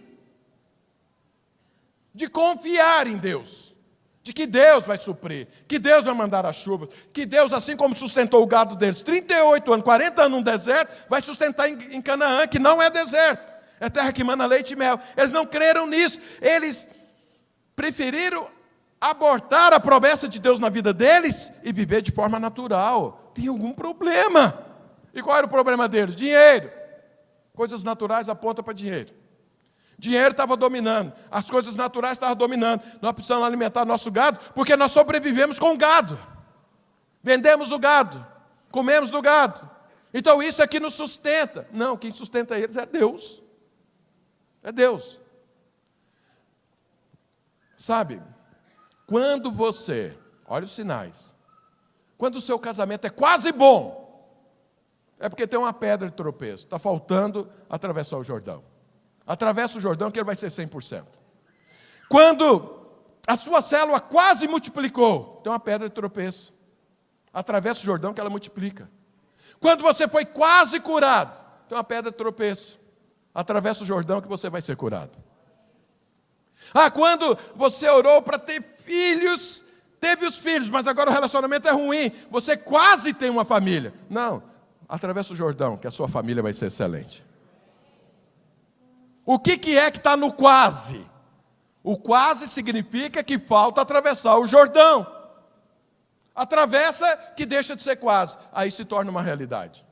De confiar em Deus, de que Deus vai suprir, que Deus vai mandar a chuva, que Deus, assim como sustentou o gado deles 38 anos, 40 anos no deserto, vai sustentar em Canaã, que não é deserto, é terra que mana leite e mel. Eles não creram nisso, eles preferiram abortar a promessa de Deus na vida deles e viver de forma natural. Tem algum problema. E qual era o problema deles? Dinheiro. Coisas naturais apontam para dinheiro. Dinheiro estava dominando, as coisas naturais estavam dominando. Nós precisamos alimentar nosso gado, porque nós sobrevivemos com o gado. Vendemos o gado, comemos do gado. Então isso aqui nos sustenta. Não, quem sustenta eles é Deus. É Deus. Sabe, quando você, olha os sinais, quando o seu casamento é quase bom, é porque tem uma pedra de tropeço, está faltando atravessar o Jordão. Atravessa o Jordão que ele vai ser 100%. Quando a sua célula quase multiplicou, tem uma pedra de tropeço. Atravessa o Jordão que ela multiplica. Quando você foi quase curado, tem uma pedra de tropeço. Atravessa o Jordão que você vai ser curado. Quando você orou para ter filhos, teve os filhos, mas agora o relacionamento é ruim, você quase tem uma família. Não, atravessa o Jordão que a sua família vai ser excelente. O que é que está no quase? O quase significa que falta atravessar o Jordão. Atravessa que deixa de ser quase, aí se torna uma realidade.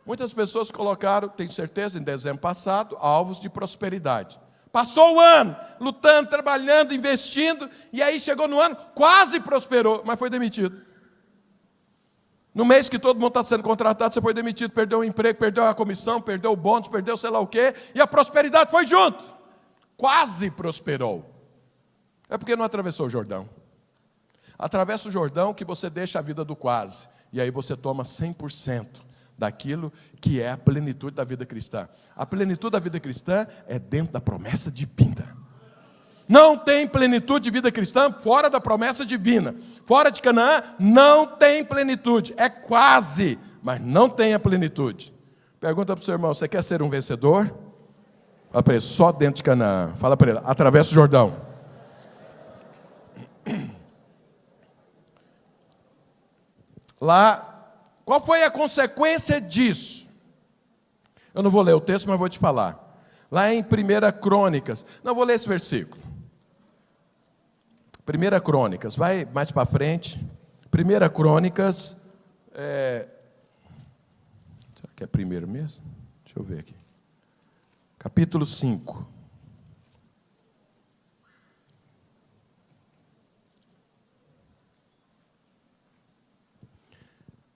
Muitas pessoas colocaram, tenho certeza, em dezembro passado, alvos de prosperidade. Passou o ano, lutando, trabalhando, investindo, e aí chegou no ano, quase prosperou, mas foi demitido. No mês que todo mundo está sendo contratado, você foi demitido, perdeu o emprego, perdeu a comissão, perdeu o bônus, perdeu sei lá o quê, e a prosperidade foi junto. Quase prosperou. É porque não atravessou o Jordão. Atravessa o Jordão que você deixa a vida do quase, e aí você toma 100% daquilo que é a plenitude da vida cristã. A plenitude da vida cristã é dentro da promessa divina. Não tem plenitude de vida cristã fora da promessa divina. Fora de Canaã, não tem plenitude. É quase, mas não tem a plenitude. Pergunta para o seu irmão, você quer ser um vencedor? Fala para ele, só dentro de Canaã. Fala para ele, atravessa o Jordão. Lá, qual foi a consequência disso? Eu não vou ler o texto, mas vou te falar. Lá em 1 Crônicas, não vou ler esse versículo. 1 Crônicas, vai mais para frente. 1 Crônicas, será que é primeiro mesmo? Deixa eu ver aqui. Capítulo 5.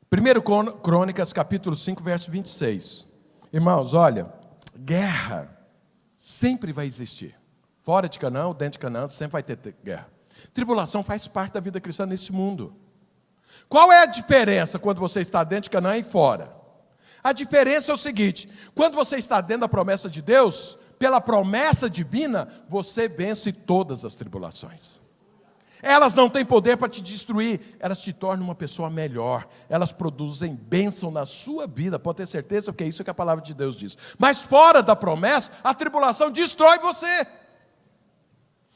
Primeiro Crônicas, capítulo 5, verso 26. Irmãos, olha, guerra sempre vai existir. Fora de Canaã, dentro de Canaã, sempre vai ter guerra. Tribulação faz parte da vida cristã nesse mundo. Qual é a diferença quando você está dentro de Canaã e fora? A diferença é o seguinte, quando você está dentro da promessa de Deus, pela promessa divina, você vence todas as tribulações. Elas não têm poder para te destruir, elas te tornam uma pessoa melhor, elas produzem bênção na sua vida, pode ter certeza, porque é isso que a palavra de Deus diz. Mas fora da promessa, a tribulação destrói você,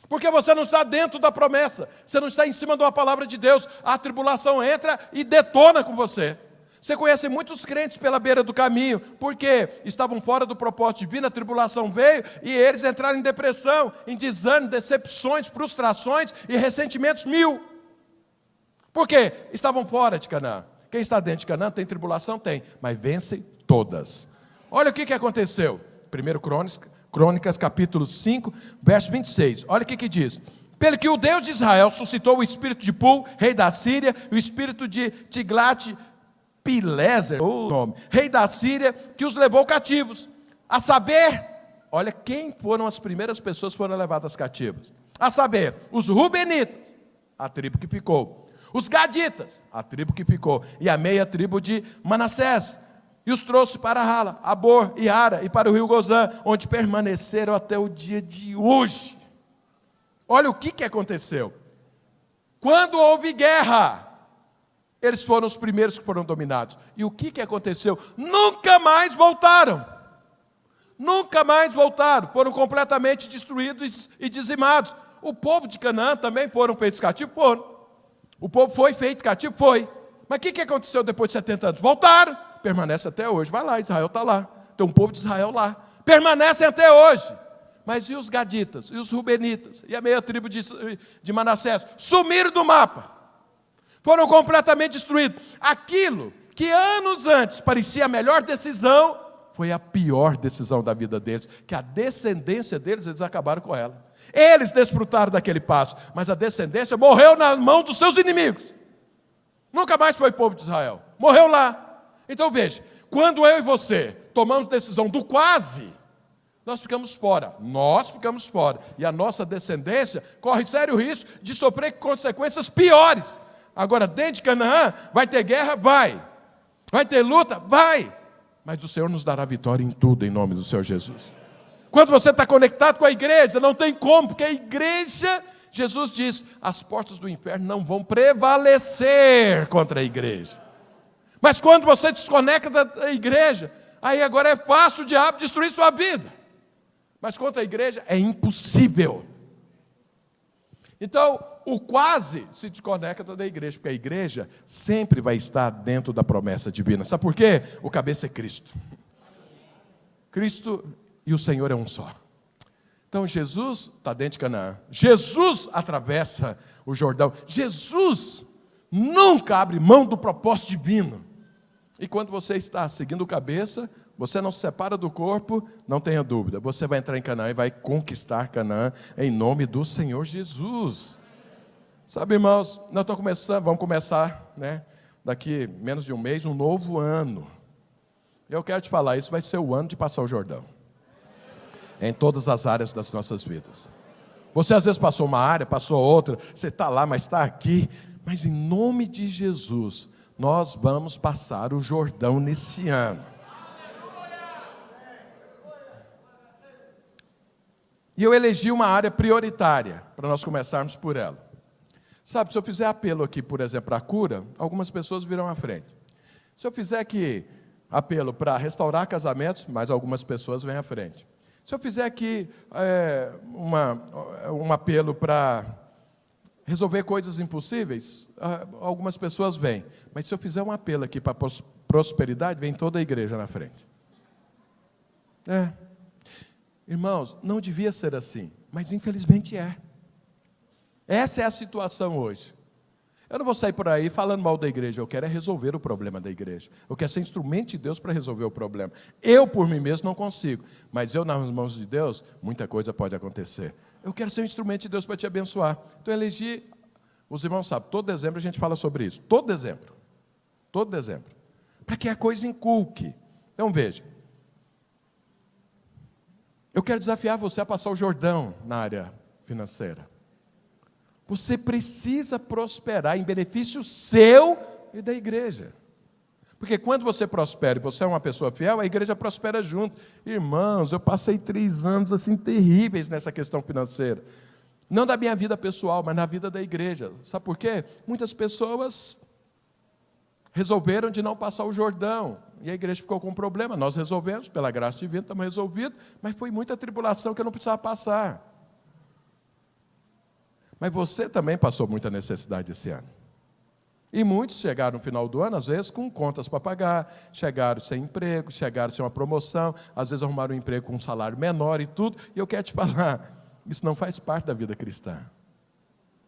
porque você não está dentro da promessa, você não está em cima de uma palavra de Deus, a tribulação entra e detona com você. Você conhece muitos crentes pela beira do caminho, porque estavam fora do propósito divino, a tribulação veio e eles entraram em depressão, em desânimo, decepções, frustrações e ressentimentos 1000. Por quê? Estavam fora de Canaã. Quem está dentro de Canaã tem tribulação? Tem, mas vencem todas. Olha o que aconteceu. 1 Crônicas, capítulo 5, verso 26. Olha o que diz. Pelo que o Deus de Israel suscitou o espírito de Pul, rei da Síria, e o espírito de Tiglat-Pileser, rei da Síria, que os levou cativos. A saber, olha quem foram as primeiras pessoas que foram levadas cativas. A saber, os Rubenitas, a tribo que ficou. Os Gaditas, a tribo que ficou. E a meia tribo de Manassés. E os trouxe para Hala, Abor e Ara, e para o rio Gozã, onde permaneceram até o dia de hoje. Olha o que aconteceu. Quando houve guerra, eles foram os primeiros que foram dominados. E o que aconteceu? Nunca mais voltaram. Nunca mais voltaram. Foram completamente destruídos e dizimados. O povo de Canaã também foram feitos cativos? Foram. O povo foi feito cativo? Foi. Mas o que aconteceu depois de 70 anos? Voltaram. Permanece até hoje. Vai lá, Israel está lá. Tem um povo de Israel lá. Permanecem até hoje. Mas e os Gaditas? E os Rubenitas? E a meia tribo de Manassés? Sumiram do mapa. Foram completamente destruídos. Aquilo que anos antes parecia a melhor decisão, foi a pior decisão da vida deles, que a descendência deles, eles acabaram com ela. Eles desfrutaram daquele passo, mas a descendência morreu na mão dos seus inimigos. Nunca mais foi povo de Israel. Morreu lá. Então veja, quando eu e você tomamos decisão do quase, nós ficamos fora. Nós ficamos fora. E a nossa descendência corre sério risco de sofrer consequências piores. Agora, dentro de Canaã, vai ter guerra? Vai. Vai ter luta? Vai. Mas o Senhor nos dará vitória em tudo, em nome do Senhor Jesus. Quando você está conectado com a igreja, não tem como, porque a igreja, Jesus diz, as portas do inferno não vão prevalecer contra a igreja. Mas quando você desconecta da igreja, Aí agora é fácil o diabo destruir sua vida. Mas contra a igreja é impossível. Então, o quase se desconecta da igreja, porque a igreja sempre vai estar dentro da promessa divina. Sabe por quê? O cabeça é Cristo. Cristo e o Senhor é um só. Então, Jesus está dentro de Canaã. Jesus atravessa o Jordão. Jesus nunca abre mão do propósito divino. E quando você está seguindo o cabeça, você não se separa do corpo, não tenha dúvida. Você vai entrar em Canaã e vai conquistar Canaã em nome do Senhor Jesus. Sabe, irmãos, nós estamos começando, vamos começar, daqui menos de um mês, um novo ano. Eu quero te falar, isso vai ser o ano de passar o Jordão. Em todas as áreas das nossas vidas. Você às vezes passou uma área, passou outra, você está lá, mas está aqui. Mas em nome de Jesus, nós vamos passar o Jordão nesse ano. E eu elegi uma área prioritária, para nós começarmos por ela. Sabe, se eu fizer apelo aqui, por exemplo, para a cura, algumas pessoas virão à frente. Se eu fizer aqui apelo para restaurar casamentos, mais algumas pessoas vêm à frente. Se eu fizer aqui um apelo para resolver coisas impossíveis, algumas pessoas vêm. Mas se eu fizer um apelo aqui para prosperidade, vem toda a igreja na frente. Irmãos, não devia ser assim, mas infelizmente é. Essa é a situação hoje. Eu não vou sair por aí falando mal da igreja, eu quero é resolver o problema da igreja. Eu quero ser instrumento de Deus para resolver o problema. Eu, por mim mesmo, não consigo, mas eu, nas mãos de Deus, muita coisa pode acontecer. Eu quero ser um instrumento de Deus para te abençoar. Então, eu elegi, os irmãos sabem, todo dezembro a gente fala sobre isso. Todo dezembro. Para que a coisa inculque. Então, veja. Eu quero desafiar você a passar o Jordão na área financeira. Você precisa prosperar em benefício seu e da igreja. Porque quando você prospera e você é uma pessoa fiel, a igreja prospera junto. Irmãos, eu passei 3 anos assim terríveis nessa questão financeira. Não da minha vida pessoal, mas na vida da igreja. Sabe por quê? Muitas pessoas resolveram de não passar o Jordão. E a igreja ficou com um problema. Nós resolvemos, pela graça divina, estamos resolvidos. Mas foi muita tribulação que eu não precisava passar. Mas você também passou muita necessidade esse ano. E muitos chegaram no final do ano, às vezes, com contas para pagar, chegaram sem emprego, chegaram sem uma promoção, às vezes arrumaram um emprego com um salário menor e tudo. E eu quero te falar, isso não faz parte da vida cristã.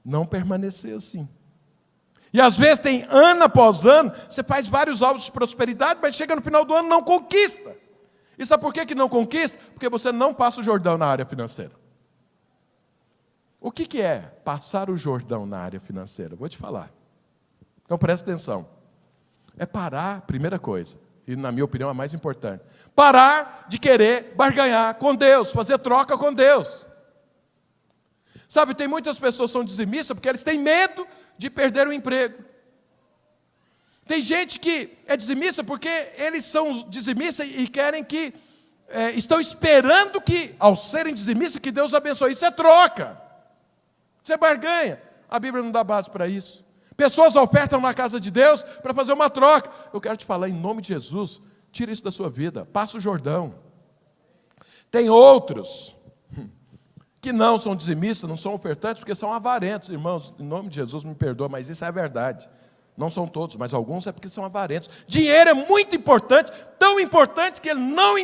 Não permanecer assim. E às vezes tem ano após ano, você faz vários alvos de prosperidade, mas chega no final do ano e não conquista. E sabe por que não conquista? Porque você não passa o Jordão na área financeira. O que é passar o Jordão na área financeira? Vou te falar. Então presta atenção. É parar, primeira coisa, e na minha opinião a mais importante, parar de querer barganhar com Deus, fazer troca com Deus. Sabe, tem muitas pessoas que são dizimistas porque eles têm medo de perder o emprego. Tem gente que é dizimista porque eles são dizimistas e querem que, estão esperando que, ao serem dizimistas, que Deus abençoe. Isso é troca. Você barganha. A Bíblia não dá base para isso. Pessoas ofertam na casa de Deus para fazer uma troca. Eu quero te falar, em nome de Jesus, tira isso da sua vida, passa o Jordão. Tem outros que não são dizimistas, não são ofertantes, porque são avarentos. Irmãos, em nome de Jesus, me perdoa, mas isso é a verdade. Não são todos, mas alguns é porque são avarentos. Dinheiro é muito importante, tão importante que ele não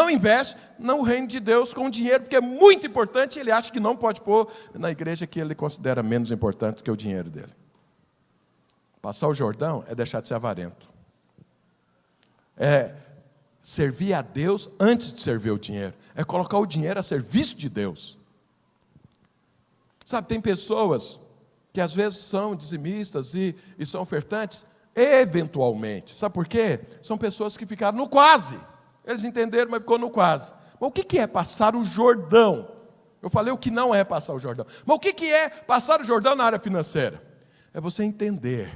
investe no reino de Deus com dinheiro, porque é muito importante, ele acha que não pode pôr na igreja que ele considera menos importante que o dinheiro dele. Passar o Jordão é deixar de ser avarento. É servir a Deus antes de servir o dinheiro. É colocar o dinheiro a serviço de Deus. Sabe, tem pessoas que às vezes são dizimistas e são ofertantes, eventualmente. Sabe por quê? São pessoas que ficaram no quase. Eles entenderam, mas ficou no quase. Mas o que é passar o Jordão? Eu falei o que não é passar o Jordão. Mas o que é passar o Jordão na área financeira? É você entender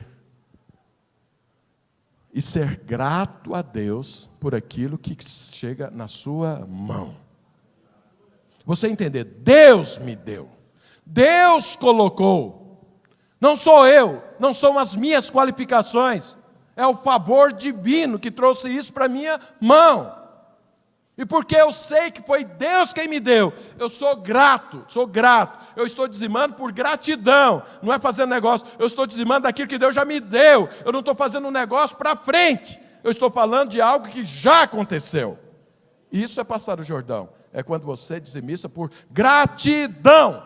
e ser grato a Deus por aquilo que chega na sua mão. Você entender, Deus me deu, Deus colocou, não sou eu, não são as minhas qualificações, É o favor divino que trouxe isso para a minha mão. E porque eu sei que foi Deus quem me deu, eu sou grato, eu estou dizimando por gratidão, não é fazendo negócio, eu estou dizimando daquilo que Deus já me deu, eu não estou fazendo um negócio para frente, eu estou falando de algo que já aconteceu. Isso é passar o Jordão, é quando você é dizimista por gratidão,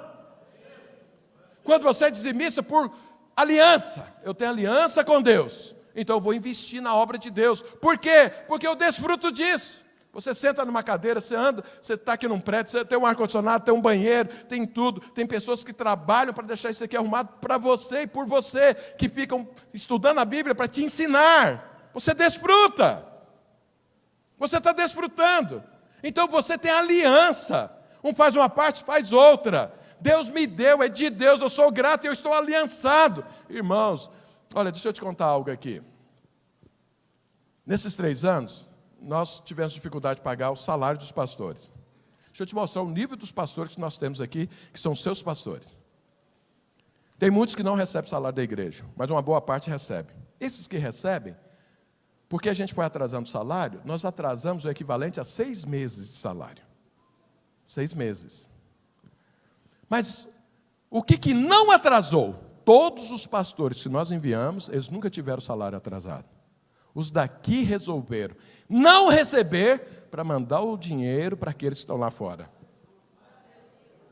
quando você é dizimista por aliança. Eu tenho aliança com Deus, então eu vou investir na obra de Deus. Por quê? Porque eu desfruto disso. Você senta numa cadeira, você anda, você está aqui num prédio, você tem um ar-condicionado, tem um banheiro, tem tudo. Tem pessoas que trabalham para deixar isso aqui arrumado para você e por você, que ficam estudando a Bíblia para te ensinar. Você desfruta. Você está desfrutando. Então você tem aliança. Um faz uma parte, faz outra. Deus me deu, é de Deus, eu sou grato e eu estou aliançado. Irmãos, olha, deixa eu te contar algo aqui. Nesses 3 anos, nós tivemos dificuldade de pagar o salário dos pastores. Deixa eu te mostrar o nível dos pastores que nós temos aqui, que são seus pastores. Tem muitos que não recebem salário da igreja, mas uma boa parte recebe. Esses que recebem, porque a gente foi atrasando o salário, nós atrasamos o equivalente a 6 meses de salário. 6 meses. Mas o que não atrasou? Todos os pastores que nós enviamos, eles nunca tiveram salário atrasado. Os daqui resolveram não receber para mandar o dinheiro para aqueles que estão lá fora.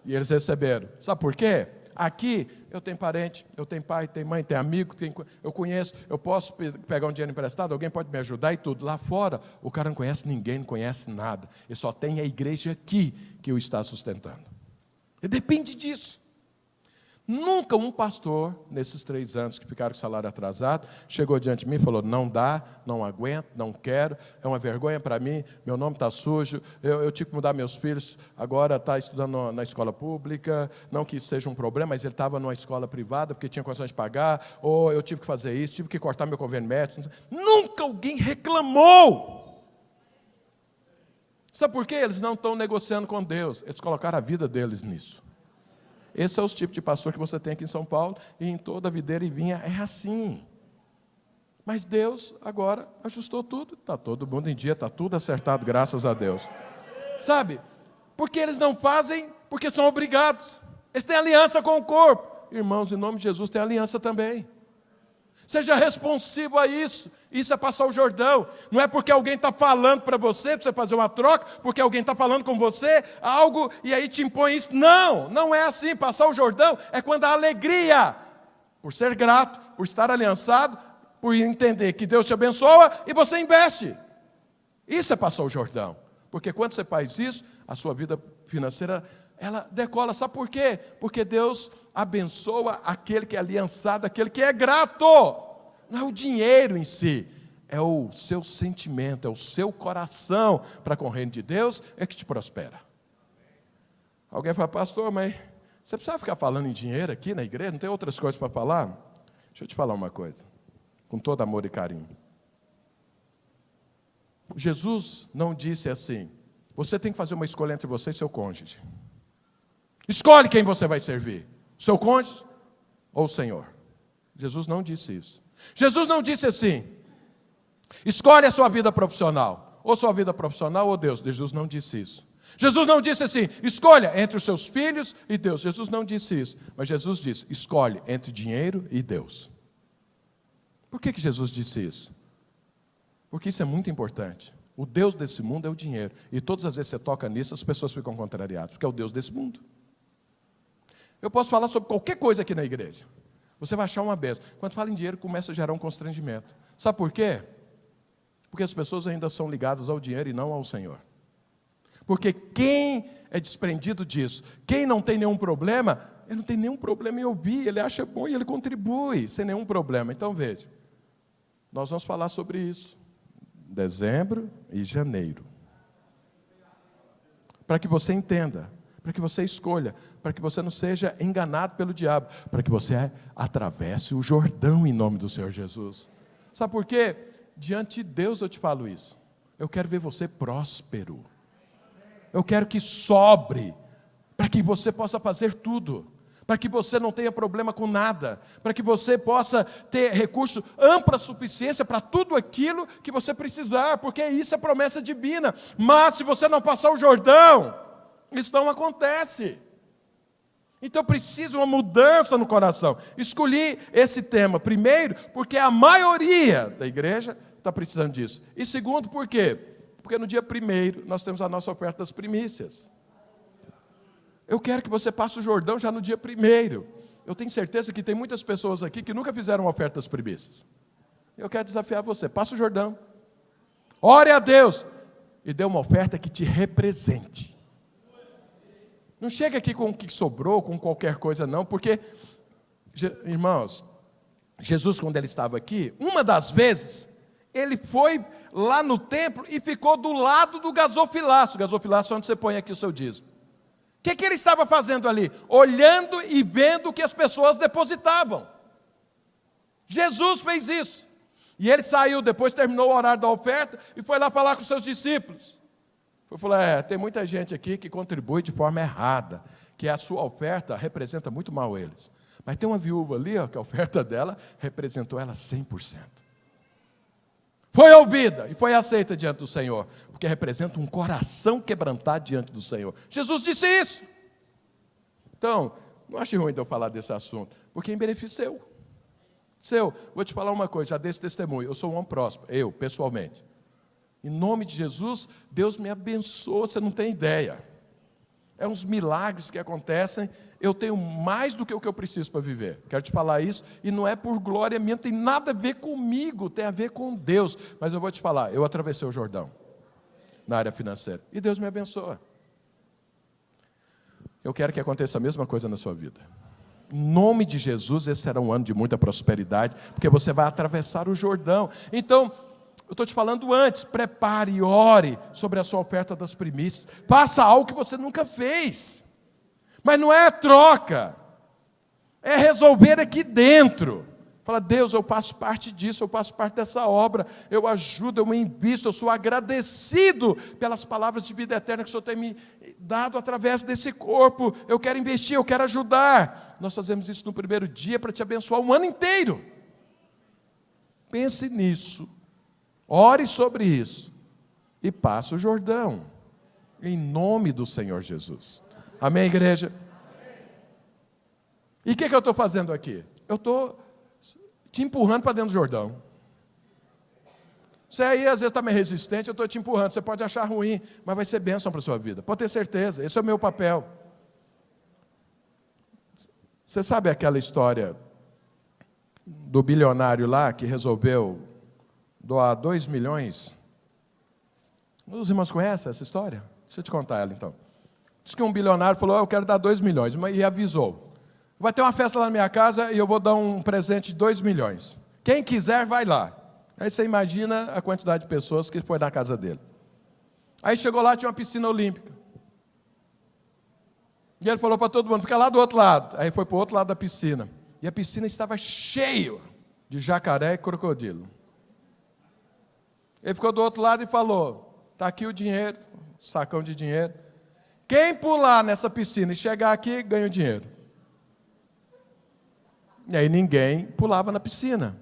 E eles receberam. Sabe por quê? Aqui eu tenho parente, eu tenho pai, tenho mãe, tenho amigo, eu conheço, eu posso pegar um dinheiro emprestado, alguém pode me ajudar e tudo. Lá fora, o cara não conhece ninguém, não conhece nada. Ele só tem a igreja aqui que o está sustentando. E depende disso. Nunca um pastor, nesses 3 anos que ficaram com salário atrasado, chegou diante de mim e falou: não dá, não aguento, não quero, é uma vergonha para mim, meu nome está sujo, eu tive que mudar meus filhos, agora está estudando na escola pública, não que isso seja um problema, mas ele estava numa escola privada porque tinha condições de pagar, ou eu tive que fazer isso, tive que cortar meu convênio médico. Nunca alguém reclamou. Sabe por quê? Eles não estão negociando com Deus, eles colocaram a vida deles nisso. Esse é o tipo de pastor que você tem aqui em São Paulo, e em toda a Videira e Vinha é assim. Mas Deus agora ajustou tudo, está todo mundo em dia, está tudo acertado, graças a Deus. Sabe? Porque eles não fazem, porque são obrigados. Eles têm aliança com o corpo. Irmãos, em nome de Jesus, tem aliança também. Seja responsivo a isso. Isso é passar o Jordão. Não é porque alguém está falando para você fazer uma troca, porque alguém está falando com você algo e aí te impõe isso. Não, não é assim. Passar o Jordão é quando a alegria, por ser grato, por estar aliançado, por entender que Deus te abençoa e você investe. Isso é passar o Jordão. Porque quando você faz isso, a sua vida financeira, ela decola. Sabe por quê? Porque Deus abençoa aquele que é aliançado, aquele que é grato. Não é o dinheiro em si, é o seu sentimento, é o seu coração para com o reino de Deus, é que te prospera. Alguém fala: pastor, mas você precisa ficar falando em dinheiro aqui na igreja? Não tem outras coisas para falar? Deixa eu te falar uma coisa, com todo amor e carinho. Jesus não disse assim: você tem que fazer uma escolha entre você e seu cônjuge. Escolhe quem você vai servir, seu cônjuge ou o Senhor. Jesus não disse isso. Jesus não disse assim: escolhe a sua vida profissional, ou sua vida profissional ou Deus. Jesus não disse isso. Jesus não disse assim: escolha entre os seus filhos e Deus. Jesus não disse isso. Mas Jesus disse: escolhe entre dinheiro e Deus. Por que Jesus disse isso? Porque isso é muito importante. O Deus desse mundo é o dinheiro. E todas as vezes que você toca nisso, as pessoas ficam contrariadas, porque é o Deus desse mundo. Eu posso falar sobre qualquer coisa aqui na igreja, você vai achar uma bênção. Quando fala em dinheiro, começa a gerar um constrangimento. Sabe por quê? Porque as pessoas ainda são ligadas ao dinheiro e não ao Senhor. Porque quem é desprendido disso, quem não tem nenhum problema, ele não tem nenhum problema em ouvir, ele acha bom e ele contribui, sem nenhum problema. Então veja, nós vamos falar sobre isso, dezembro e janeiro. Para que você entenda, para que você escolha, para que você não seja enganado pelo diabo, para que você atravesse o Jordão em nome do Senhor Jesus. Sabe por quê? Diante de Deus eu te falo isso. Eu quero ver você próspero. Eu quero que sobre, para que você possa fazer tudo. para que você não tenha problema com nada, para que você possa ter recurso, ampla suficiência para tudo aquilo que você precisar, porque isso é promessa divina. Mas se você não passar o Jordão, isso não acontece. Então precisa uma mudança no coração. Escolhi esse tema, primeiro, porque a maioria da igreja está precisando disso. E segundo, por quê? Porque no dia 1º nós temos a nossa oferta das primícias. Eu quero que você passe o Jordão já no dia 1º. Eu tenho certeza que tem muitas pessoas aqui que nunca fizeram uma oferta das primícias. Eu quero desafiar você, passe o Jordão. Ore a Deus e dê uma oferta que te represente. Não chega aqui com o que sobrou, com qualquer coisa não, porque, irmãos, Jesus, quando ele estava aqui, uma das vezes, ele foi lá no templo e ficou do lado do gasofilaço. Gasofilaço é onde você põe aqui o seu dízimo. O que ele estava fazendo ali? Olhando e vendo o que as pessoas depositavam. Jesus fez isso. E ele saiu, depois terminou o horário da oferta e foi lá falar com os seus discípulos. Ele falou, tem muita gente aqui que contribui de forma errada, que a sua oferta representa muito mal eles. Mas tem uma viúva ali, que a oferta dela representou ela 100%. Foi ouvida e foi aceita diante do Senhor, porque representa um coração quebrantado diante do Senhor. Jesus disse isso. Então, não ache ruim de eu falar desse assunto, porque é em benefício seu. Vou te falar uma coisa, já dei esse testemunho, eu sou um homem próspero, eu, pessoalmente. Em nome de Jesus, Deus me abençoa, você não tem ideia. É uns milagres que acontecem, eu tenho mais do que o que eu preciso para viver. Quero te falar isso, e não é por glória minha, não tem nada a ver comigo, tem a ver com Deus. Mas eu vou te falar, eu atravessei o Jordão, na área financeira, e Deus me abençoa. Eu quero que aconteça a mesma coisa na sua vida. Em nome de Jesus, esse será um ano de muita prosperidade, porque você vai atravessar o Jordão. Então, eu estou te falando antes, prepare e ore sobre a sua oferta das primícias. Faça algo que você nunca fez. Mas não é troca. É resolver aqui dentro. Fala, Deus, eu faço parte disso, eu faço parte dessa obra. Eu ajudo, eu me invisto, eu sou agradecido pelas palavras de vida eterna que o Senhor tem me dado através desse corpo. Eu quero investir, eu quero ajudar. Nós fazemos isso no primeiro dia para te abençoar um ano inteiro. Pense nisso. Ore sobre isso e passe o Jordão, em nome do Senhor Jesus. Amém, igreja? E o que eu estou fazendo aqui? Eu estou te empurrando para dentro do Jordão. Você aí às vezes está meio resistente, eu estou te empurrando. Você pode achar ruim, mas vai ser bênção para a sua vida. Pode ter certeza, esse é o meu papel. Você sabe aquela história do bilionário lá que resolveu doar 2 milhões. Os irmãos conhecem essa história? Deixa eu te contar ela então. Diz que um bilionário falou, eu quero dar 2 milhões, e avisou. Vai ter uma festa lá na minha casa e eu vou dar um presente de 2 milhões. Quem quiser, vai lá. Aí você imagina a quantidade de pessoas que foi na casa dele. Aí chegou lá, tinha uma piscina olímpica. E ele falou para todo mundo, fica lá do outro lado. Aí foi para o outro lado da piscina. E a piscina estava cheia de jacaré e crocodilo. Ele ficou do outro lado e falou, está aqui o dinheiro, sacão de dinheiro. Quem pular nessa piscina e chegar aqui, ganha o dinheiro. E aí ninguém pulava na piscina.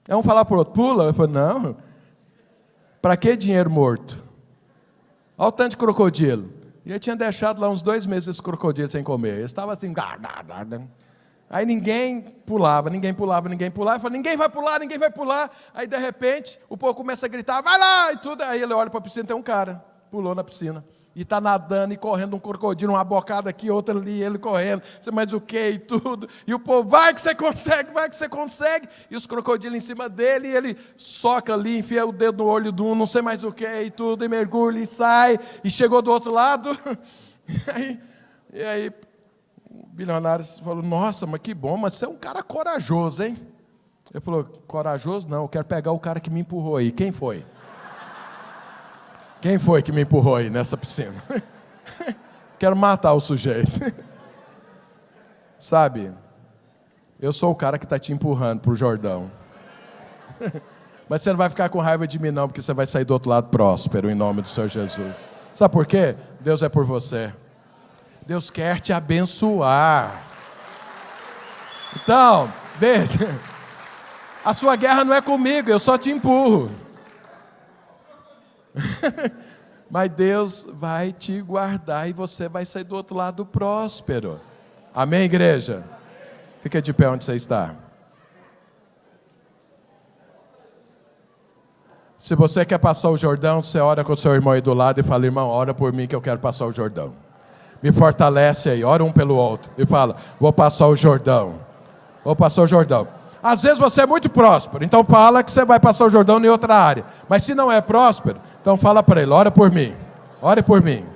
Aí um falava para o outro, pula? Eu falei, não. Para que dinheiro morto? Olha o tanto de crocodilo. E ele tinha deixado lá uns 2 meses esse crocodilo sem comer. Ele estava assim... Aí ninguém pulava. Eu falei, ninguém vai pular. Aí, de repente, o povo começa a gritar, vai lá, e tudo. Aí ele olha para a piscina, tem um cara, pulou na piscina. E está nadando e correndo um crocodilo, uma bocada aqui, outra ali, ele correndo, sei mais o que e tudo. E o povo, vai que você consegue. E os crocodilos em cima dele, e ele soca ali, enfia o dedo no olho de um, não sei mais o que e tudo, e mergulha e sai. E chegou do outro lado. E aí o bilionário falou, nossa, mas que bom, mas você é um cara corajoso, hein? Ele falou, corajoso não, eu quero pegar o cara que me empurrou aí. Quem foi? Quem foi que me empurrou aí nessa piscina? Quero matar o sujeito. Sabe, eu sou o cara que está te empurrando para o Jordão. Mas você não vai ficar com raiva de mim não, porque você vai sair do outro lado próspero, em nome do Senhor Jesus. Sabe por quê? Deus é por você. Deus quer te abençoar. Então, veja, a sua guerra não é comigo, eu só te empurro. Mas Deus vai te guardar e você vai sair do outro lado próspero. Amém, igreja? Fica de pé onde você está. Se você quer passar o Jordão, você ora com o seu irmão aí do lado e fala: irmão, ora por mim que eu quero passar o Jordão. Me fortalece aí, ora um pelo outro. E fala: vou passar o Jordão. Vou passar o Jordão. Às vezes você é muito próspero, então fala que você vai passar o Jordão em outra área. Mas se não é próspero, então fala para ele: ora por mim. Ore por mim.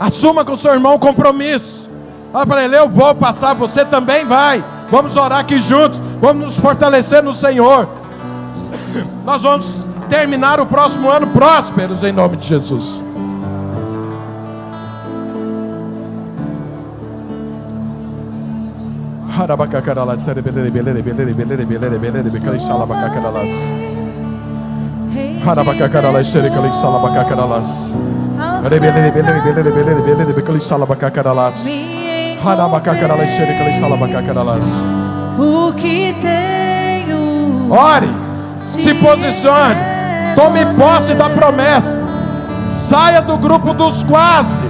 Assuma com o seu irmão um compromisso. Fala para ele: eu vou passar, você também vai. Vamos orar aqui juntos. Vamos nos fortalecer no Senhor. Nós vamos terminar o próximo ano prósperos em nome de Jesus. O que tenho. Ore, se posicione, tome posse da promessa. Saia do grupo dos quase.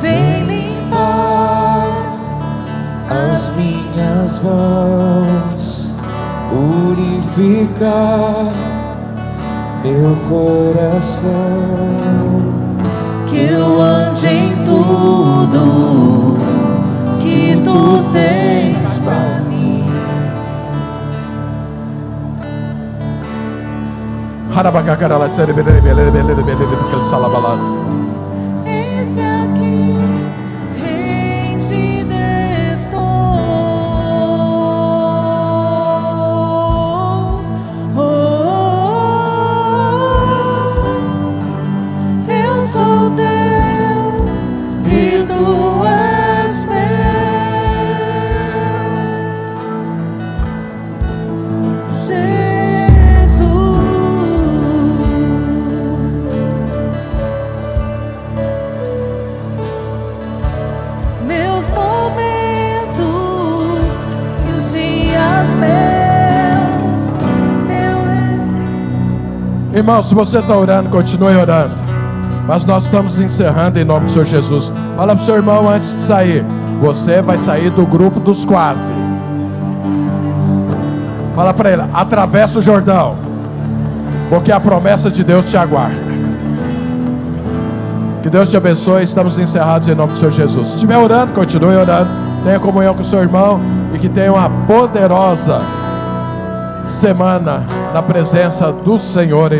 Vem limpar as minhas mãos, purificar meu coração, que eu ande em tudo que tu tens pra mim. Eis-me aqui, rendida estou. Eu sou teu e tu és meu. Meus momentos e os dias meus, meu espírito. Irmão, se você está orando, continue orando. Mas nós estamos encerrando em nome do Senhor Jesus. Fala para o seu irmão antes de sair: você vai sair do grupo dos quase. Fala para ele: atravessa o Jordão, porque a promessa de Deus te aguarda. Que Deus te abençoe. Estamos encerrados em nome do Senhor Jesus. Se estiver orando, continue orando. Tenha comunhão com o seu irmão. E que tenha uma poderosa semana na presença do Senhor em nome